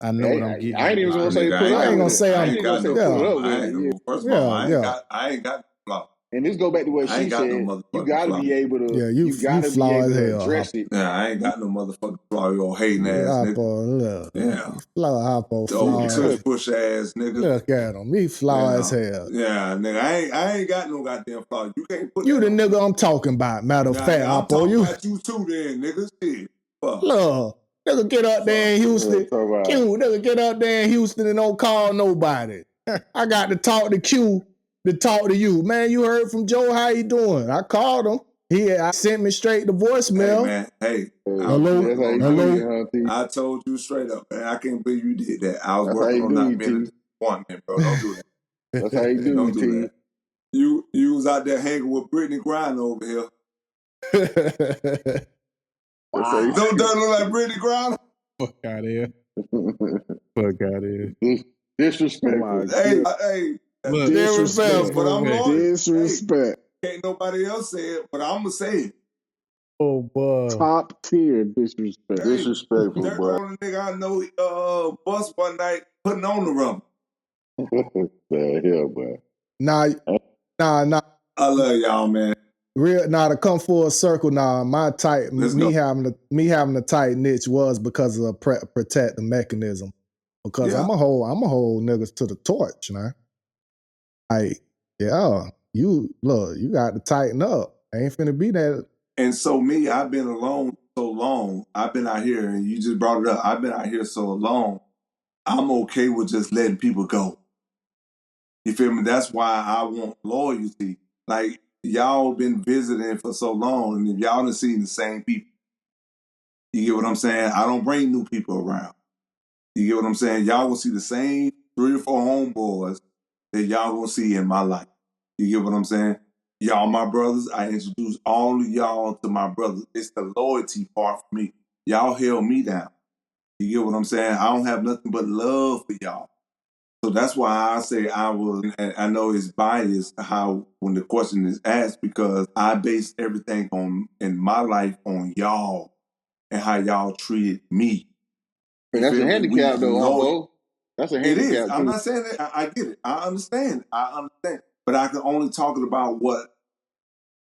S4: I know what I'm getting.
S5: I ain't even gonna say put up.
S6: I ain't gonna say
S3: I ain't got no flaw. First of all, I ain't got no flaw.
S5: And this go back to what she said. You gotta be able to.
S6: Yeah, you gotta be able to
S5: address it.
S3: Yeah, I ain't got no motherfucking flaw. You old hating ass nigga.
S6: Yeah, flaw,
S3: Old push ass nigga.
S6: Look at him, he flaw as hell.
S3: Yeah, nigga, I ain't got no goddamn flaw. You can't put.
S6: You the nigga I'm talking about. Matter of fact,
S3: I'm talking about you too, then, nigga. Shit.
S6: Look, nigga, get up there in Houston. Nigga, get up there in Houston and don't call nobody. I got to talk to Q. To talk to you. Man, you heard from Joe, how he doing? I called him. I sent me straight the voicemail.
S3: Hey, man.
S6: Hello.
S3: I told you straight up, man. I can't believe you did that. I was working on not being a disappointment, bro. Don't do that.
S5: That's how you do.
S3: Don't do that. You was out there hanging with Brittany Griner over here.
S5: Wow.
S3: Don't that look like Brittany Griner?
S4: Fuck out of here. Fuck out of here.
S5: Disrespectful.
S3: Hey.
S6: Disrespect.
S3: But I'm loyal.
S2: Disrespect.
S3: Can't nobody else say it, but I'm gonna say it.
S6: Oh boy.
S2: Top tier disrespect.
S5: Disrespectful,
S3: That's
S5: boy.
S3: the only nigga I know bust one night putting on the rumble.
S5: The hell, boy.
S6: Nah.
S3: I love y'all, man.
S6: To come full circle now, me having a tight niche was because of a protective mechanism. Because I'm a whole niggas to the torch, man. Like, you got to tighten up. I ain't finna be that.
S3: And so I've been alone so long. I've been out here, and you just brought it up. I've been out here so long. I'm okay with just letting people go. You feel me? That's why I want loyalty. Like, y'all been visiting for so long, and if y'all done seen the same people, you get what I'm saying? I don't bring new people around. You get what I'm saying? Y'all will see the same 3 or 4 homeboys that y'all will see in my life. You get what I'm saying? Y'all my brothers. I introduce all of y'all to my brothers. It's the loyalty part for me. Y'all held me down. You get what I'm saying? I don't have nothing but love for y'all. So that's why I say I know it's biased how when the question is asked, because I base everything in my life on y'all and how y'all treated me.
S5: But that's a handicap, though, Humbo. That's a handicap.
S3: It is. I'm not saying that. I get it. I understand. But I can only talk about what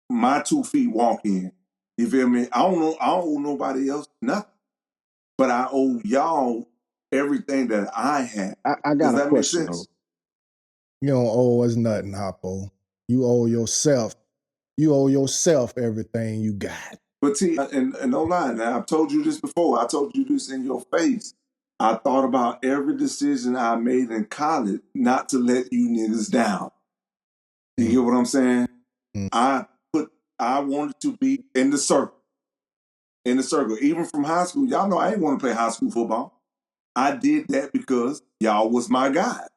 S3: my 2 feet walk in. You feel me? I don't owe nobody else nothing. But I owe y'all everything that I have.
S2: I got a question, though.
S6: You don't owe us nothing, Hoppo. You owe yourself. You owe yourself everything you got.
S3: But T, and no lie, now I've told you this before. I told you this in your face. I thought about every decision I made in college not to let you niggas down. You get what I'm saying? I wanted to be in the circle. In the circle. Even from high school, y'all know I didn't want to play high school football. I did that because y'all was my guy.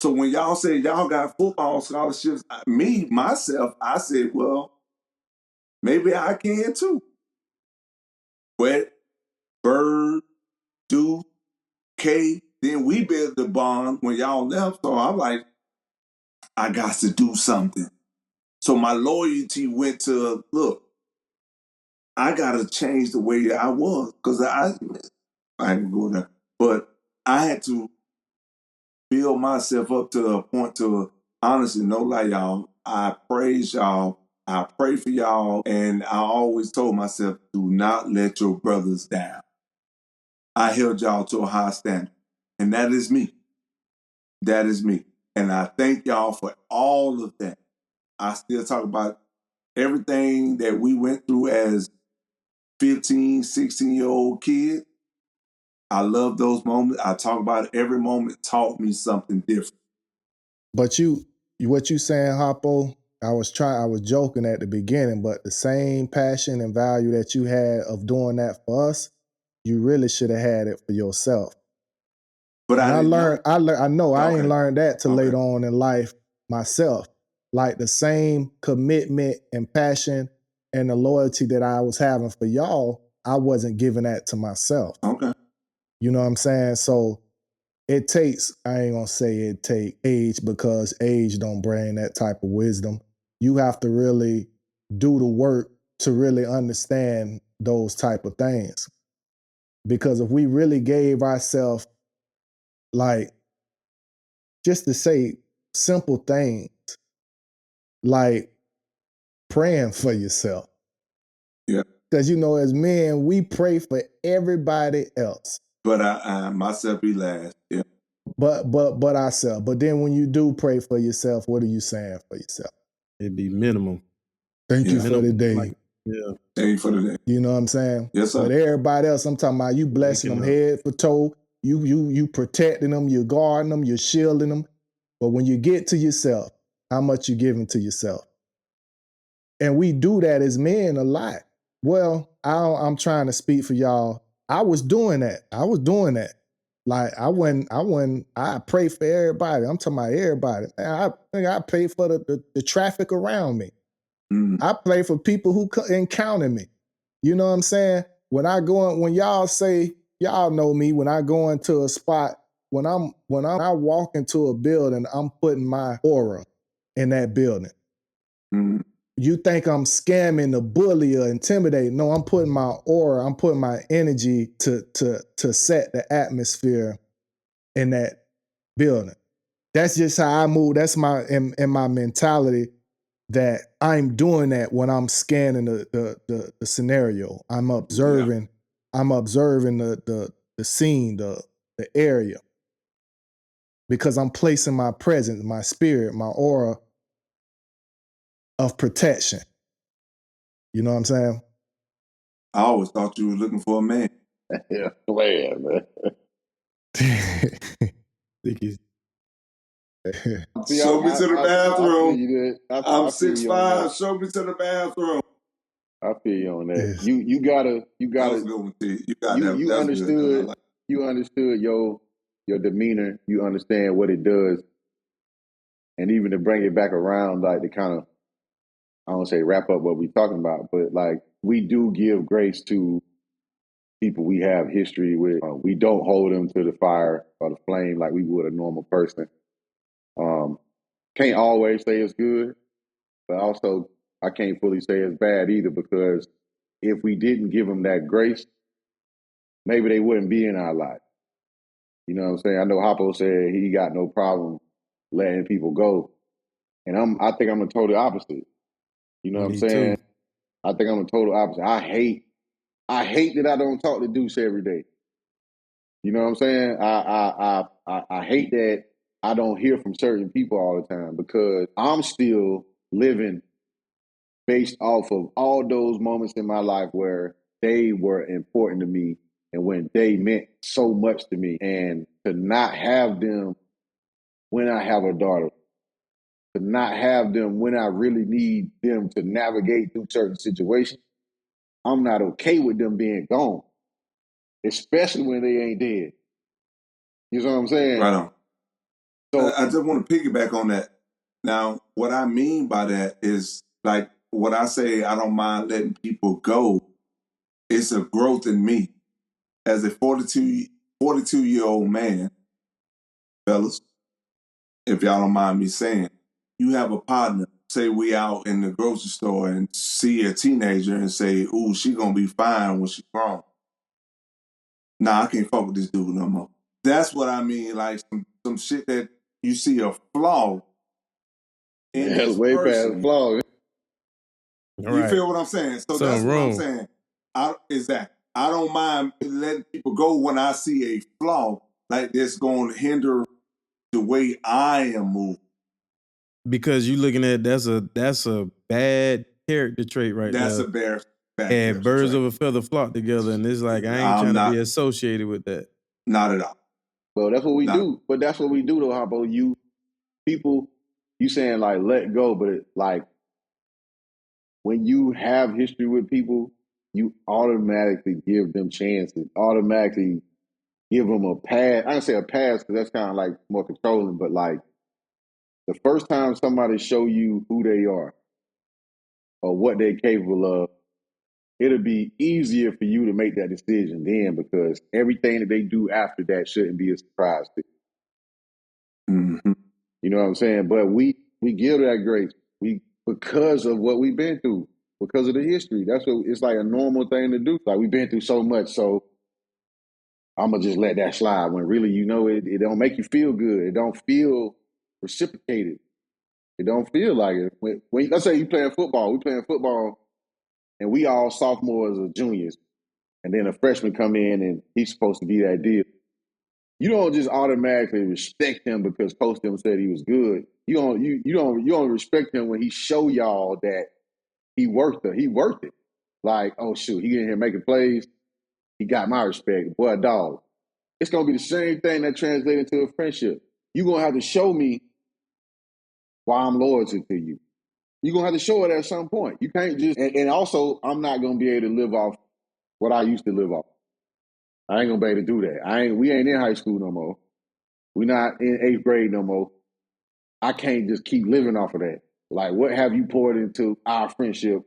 S3: So when y'all said y'all got football scholarships, myself, I said, well, maybe I can too. Wet, Bird, Duke, K, then we built the bond when y'all left. So I'm like, I got to do something. So my loyalty went to, look, I got to change the way I was, because I ain't going there, but I had to build myself up to a point to, honestly, no lie, y'all, I praise y'all, I pray for y'all, and I always told myself, do not let your brothers down. I held y'all to a high standard, and that is me. That is me. And I thank y'all for all of that. I still talk about everything that we went through as 15, 16-year-old kids. I love those moments. I talk about it. Every moment taught me something different.
S6: But what you saying, Hoppo, I was joking at the beginning, but the same passion and value that you had of doing that for us, you really should have had it for yourself.
S3: But
S6: and
S3: I
S6: ain't learned that till later on in life myself. Like the same commitment and passion and the loyalty that I was having for y'all, I wasn't giving that to myself.
S3: Okay.
S6: You know what I'm saying? So it takes, I ain't gonna say it take age, because age don't bring that type of wisdom. You have to really do the work to really understand those type of things. Because if we really gave ourselves, like, just to say simple things like praying for yourself.
S3: Yeah.
S6: Because, as men, we pray for everybody else.
S3: But I myself be last. Yeah.
S6: But ourselves. But then when you do pray for yourself, what are you saying for yourself?
S4: It'd be minimum.
S6: Thank you for the day.
S4: Yeah.
S3: Thank you for the day.
S6: You know what I'm saying?
S3: Yes, sir.
S6: But everybody else, I'm talking about you blessing them head for toe. You protecting them, you guarding them, you're shielding them. But when you get to yourself, how much you giving to yourself? And we do that as men a lot. Well, I'm trying to speak for y'all. I was doing that. Like I pray for everybody. I'm talking about everybody. I pray for the traffic around me.
S3: Mm-hmm.
S6: I pray for people who encounter me. You know what I'm saying? When y'all say, y'all know me, when I go into a spot, when I walk into a building, I'm putting my aura in that building.
S3: Mm-hmm.
S6: You think I'm scamming to bully or intimidate. No, I'm putting my aura, I'm putting my energy to set the atmosphere in that building. That's just how I move. That's in my mentality, that I'm doing that when I'm scanning the scenario. I'm observing the scene, the area. Because I'm placing my presence, my spirit, my aura of protection. You know what I'm saying?
S3: I always thought you were looking for a man.
S5: Yeah, man.
S3: Show me to the bathroom. I'm 6'5". Show me to the bathroom.
S5: I feel you on that. You gotta.
S3: That was a good one, T. You
S5: understood.
S3: Good.
S5: You understood your demeanor. You understand what it does, and even to bring it back around, like to kind of, I don't say wrap up what we're talking about, but like we do give grace to people we have history with. We don't hold them to the fire or the flame like we would a normal person. Can't always say it's good, but also I can't fully say it's bad either, because if we didn't give them that grace, maybe they wouldn't be in our life. You know what I'm saying? I know Hoppo said he got no problem letting people go. And I think I'm the total opposite. You know what I'm saying?
S4: Too.
S5: I think I'm the total opposite. I hate that I don't talk to Deuce every day. You know what I'm saying? I hate that I don't hear from certain people all the time, because I'm still living based off of all those moments in my life where they were important to me and when they meant so much to me. And to not have them when I have a daughter, to not have them when I really need them to navigate through certain situations, I'm not okay with them being gone, especially when they ain't dead. You know what I'm saying?
S3: Right on.
S5: So
S3: I just want to piggyback on that. Now, what I mean by that is, like, what I say, I don't mind letting people go. It's a growth in me. As a 42-year-old man, fellas, if y'all don't mind me saying, you have a partner say we out in the grocery store and see a teenager and say, "Ooh, she gonna be fine when she grown." Nah, I can't fuck with this dude no more. That's what I mean. Like some shit that you see a flaw in this
S5: way
S3: person.
S5: past flaw.
S3: You feel what I'm saying? So that's what I'm saying. I don't mind letting people go when I see a flaw like this going to hinder the way I am moving.
S4: Because you looking at that's a bad character trait right there.
S3: That's a bad
S4: and birds of a feather flock together, and it's like I ain't trying to be associated with that.
S3: Not at all.
S5: Well, that's what we do. But that's what we do though, Hoppo. You saying like let go, but like when you have history with people, you automatically give them chances, automatically give them a pass. I don't say a pass because that's kind of like more controlling, but like the first time somebody show you who they are or what they're capable of, it'll be easier for you to make that decision then because everything that they do after that shouldn't be a surprise to you.
S3: Mm-hmm.
S5: You know what I'm saying? But we give that grace because of what we've been through, because of the history. That's what it's like a normal thing to do. Like we've been through so much, so I'm gonna just let that slide. When really, you know, it don't make you feel good. It don't feel reciprocated. It don't feel like it. When let's say you playing football, we playing football, and we all sophomores or juniors, and then a freshman come in and he's supposed to be that deal. You don't just automatically respect him because Coach them said he was good. You don't respect him when he show y'all that he worth it. Like, oh shoot, he in here making plays. He got my respect. Boy, dog. It's gonna be the same thing that translates into a friendship. You're gonna have to show me why I'm loyal to you. You're gonna have to show it at some point. You can't just and also I'm not gonna be able to live off what I used to live off. I ain't gonna be able to do that. We ain't in high school no more. We're not in 8th grade no more. I can't just keep living off of that. Like, what have you poured into our friendship,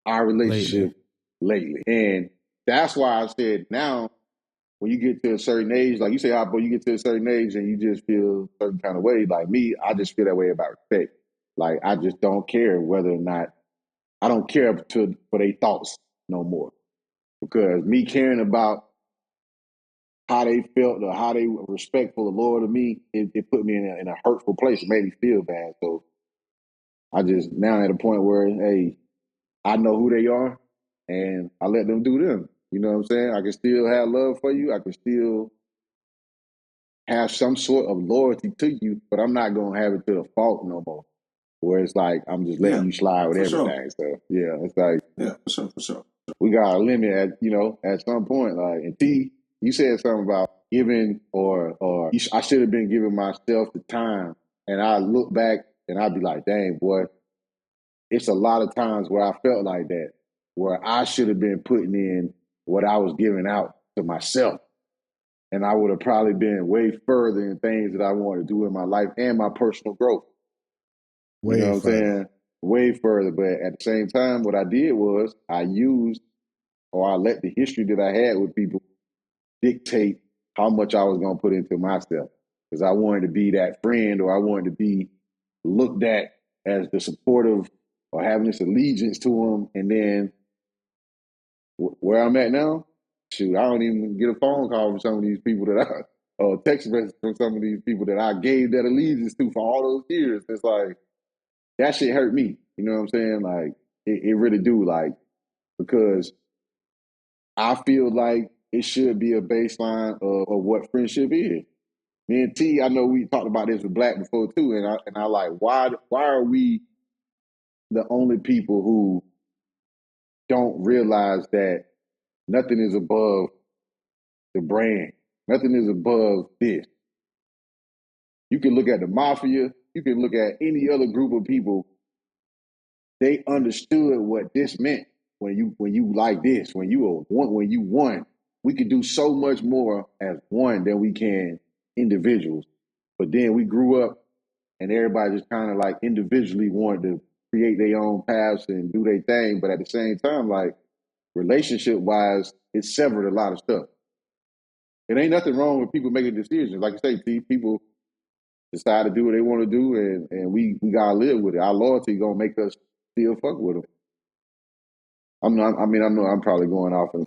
S5: our relationship lately? And that's why I said now, when you get to a certain age, like you say, Oppo, you get to a certain age and you just feel a certain kind of way. Like me, I just feel that way about respect. Like, I just don't care whether or not, I don't care for their thoughts no more. Because me caring about how they felt or how they were respectful or loyal to me, it put me in a hurtful place. It made me feel bad. So I just now at a point where, hey, I know who they are and I let them do them. You know what I'm saying? I can still have love for you. I can still have some sort of loyalty to you, but I'm not going to have it to the fault no more. Where it's like, I'm just letting you slide with everything. Sure. So yeah, it's like,
S3: for sure.
S5: We got a limit at some point. Like, and T, you said something about giving or I should have been giving myself the time. And I look back and I'd be like, dang, boy, it's a lot of times where I felt like that, where I should have been putting in what I was giving out to myself. And I would have probably been way further in things that I wanted to do in my life and my personal growth. You know what I'm saying? Way further. But at the same time, what I did was I let the history that I had with people dictate how much I was going to put into myself. Because I wanted to be that friend, or I wanted to be looked at as the supportive or having this allegiance to them. And then where I'm at now, shoot, I don't even get a phone call from some of these people or text message from some of these people that I gave that allegiance to for all those years. It's like, that shit hurt me. You know what I'm saying? Like, it really do. Like, because I feel like it should be a baseline of what friendship is. Me and T, I know we talked about this with Black before too, and I like, why are we the only people who don't realize that nothing is above the brand, nothing is above this. You can look at the mafia, you can look at any other group of people. They understood what this meant when you like this, when you won. We could do so much more as one than we can individuals. But then we grew up and everybody just kind of like individually wanted to create their own paths and do their thing. But at the same time, like relationship wise, it severed a lot of stuff. It ain't nothing wrong with people making decisions. Like you say, people decide to do what they want to do, and we gotta live with it. Our loyalty gonna make us still fuck with them. I know I'm probably going off and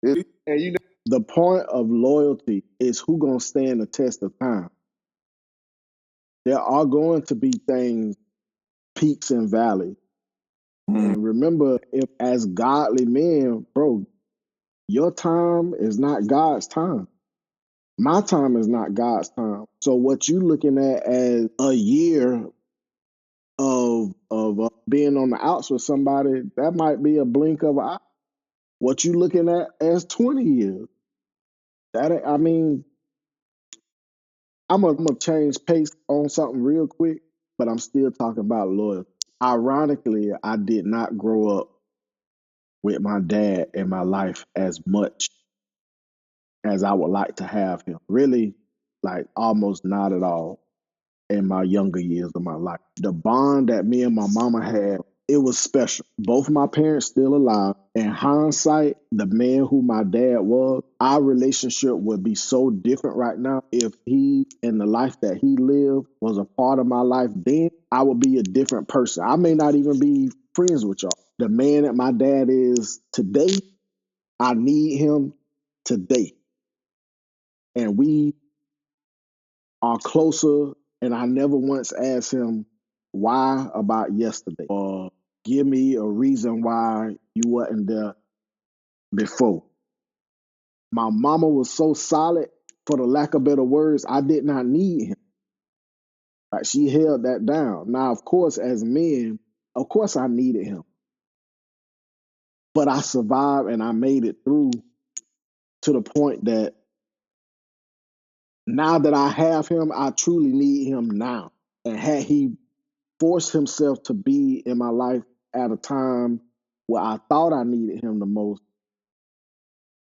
S5: you know.
S2: The point of loyalty is who gonna stand the test of time. There are going to be things, peaks and valleys. And remember, if as godly men, bro, your time is not God's time. My time is not God's time. So what you looking at as a year of being on the outs with somebody, that might be a blink of an eye. What you looking at as 20 years. I'm gonna change pace on something real quick, but I'm still talking about loyalty. Ironically, I did not grow up with my dad in my life as much as I would like to have him. Really, like almost not at all in my younger years of my life. The bond that me and my mama had, it was special. Both my parents still alive. In hindsight, the man who my dad was, our relationship would be so different right now. If he and the life that he lived was a part of my life then, I would be a different person. I may not even be friends with y'all. The man that my dad is today, I need him today. And we are closer, and I never once asked him why about yesterday or give me a reason why you wasn't there before. My mama was so solid, for the lack of better words, I did not need him. Like she held that down. Now, of course, as men, of course I needed him. But I survived and I made it through to the point that now that I have him, I truly need him now. And had he forced himself to be in my life at a time where I thought I needed him the most,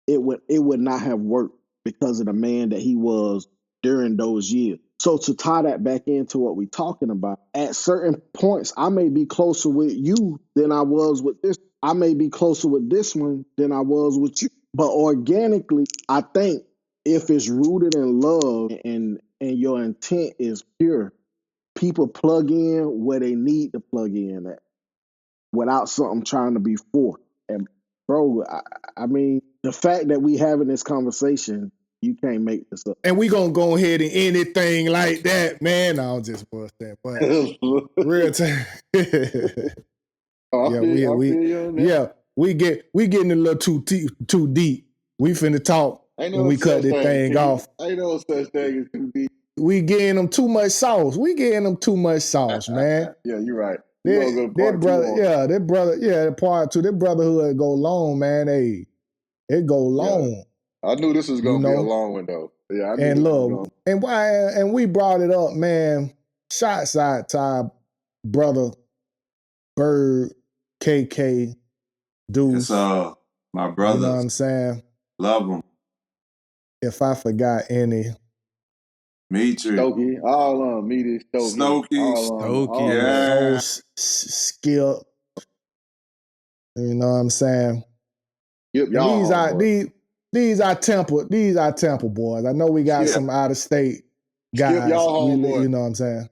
S2: it would not have worked because of the man that he was during those years. So to tie that back into what we're talking about, at certain points, I may be closer with you than I was with this. I may be closer with this one than I was with you. But organically, I think if it's rooted in love and your intent is pure, people plug in where they need to plug in at without something trying to be for. And bro, the fact that we having this conversation, you can't make this up.
S6: And we gonna go ahead and anything like that, man. No, I'm just bullshit. But real time. We getting a little too deep. We finna talk when we cut this thing off.
S5: Ain't no such thing as too deep.
S6: We getting them too much sauce. Man.
S5: Yeah, you're right.
S6: That part two. That brotherhood go long, man. Hey, it go long.
S5: Yeah. I knew this was gonna be a long one though. Yeah, I knew
S6: and look, and we brought it up, man. Shots out to our brother Bird, KK, Deuce.
S3: Yes, my brothers.
S6: You know what I'm saying?
S3: Love them.
S6: If I forgot any.
S3: Mitri.
S5: Stokey. All on them. Meaty,
S3: Stokey.
S6: Yeah. Skip. You know what I'm saying?
S5: Yep, y'all.
S6: These are Temple boys. I know we got some out of state guys.
S5: Skip y'all
S6: really, you know what I'm saying?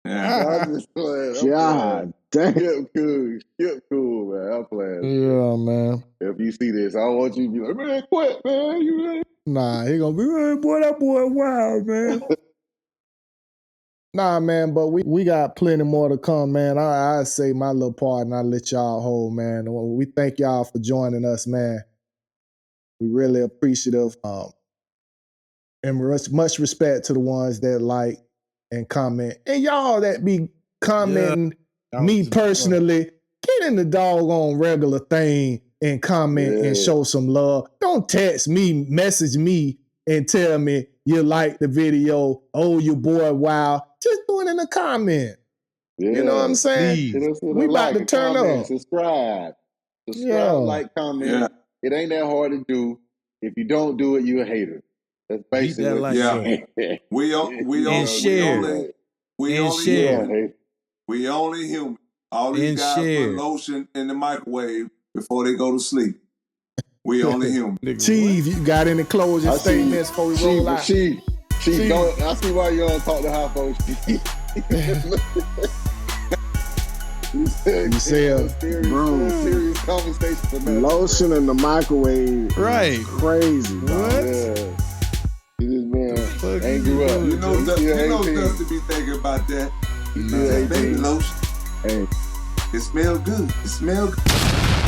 S5: I'm just playing.
S2: God damn.
S5: Skip cool, man. I'm playing.
S6: Yeah, man.
S5: If you see this, I don't want you to be like, man, quit, man.
S6: Nah, he gonna be, hey, boy, that boy wild, man. Nah, man, but we got plenty more to come, man. I say my little part and I let y'all hold, man. We thank y'all for joining us, man. We really appreciative. And much respect to the ones that like and comment. And y'all that be commenting, me personally, get in the doggone regular thing and comment and show some love. Don't text me, message me, and tell me you like the video. Oh, your boy, wow. Just do it in the comment. Yeah. You know what I'm saying? We about to turn up.
S5: Subscribe, like, comment. Yeah. It ain't that hard to do. If you don't do it, you're a hater. That's basically what
S3: we only human. All these guys put lotion in the microwave before they go to sleep. We only human.
S6: Chief, you got any closing statements before we roll out?
S5: She don't. I see why you don't talk to high folks.
S2: You said, bro,
S5: serious conversation for nothing.
S2: Lotion in the microwave.
S4: Right.
S2: Crazy. Dog.
S6: What?
S5: Yeah. This man ain't grew up.
S3: You know Dust to be thinking about that.
S5: Yeah,
S3: Baby lotion.
S2: Hey.
S3: It smells good. It smells good.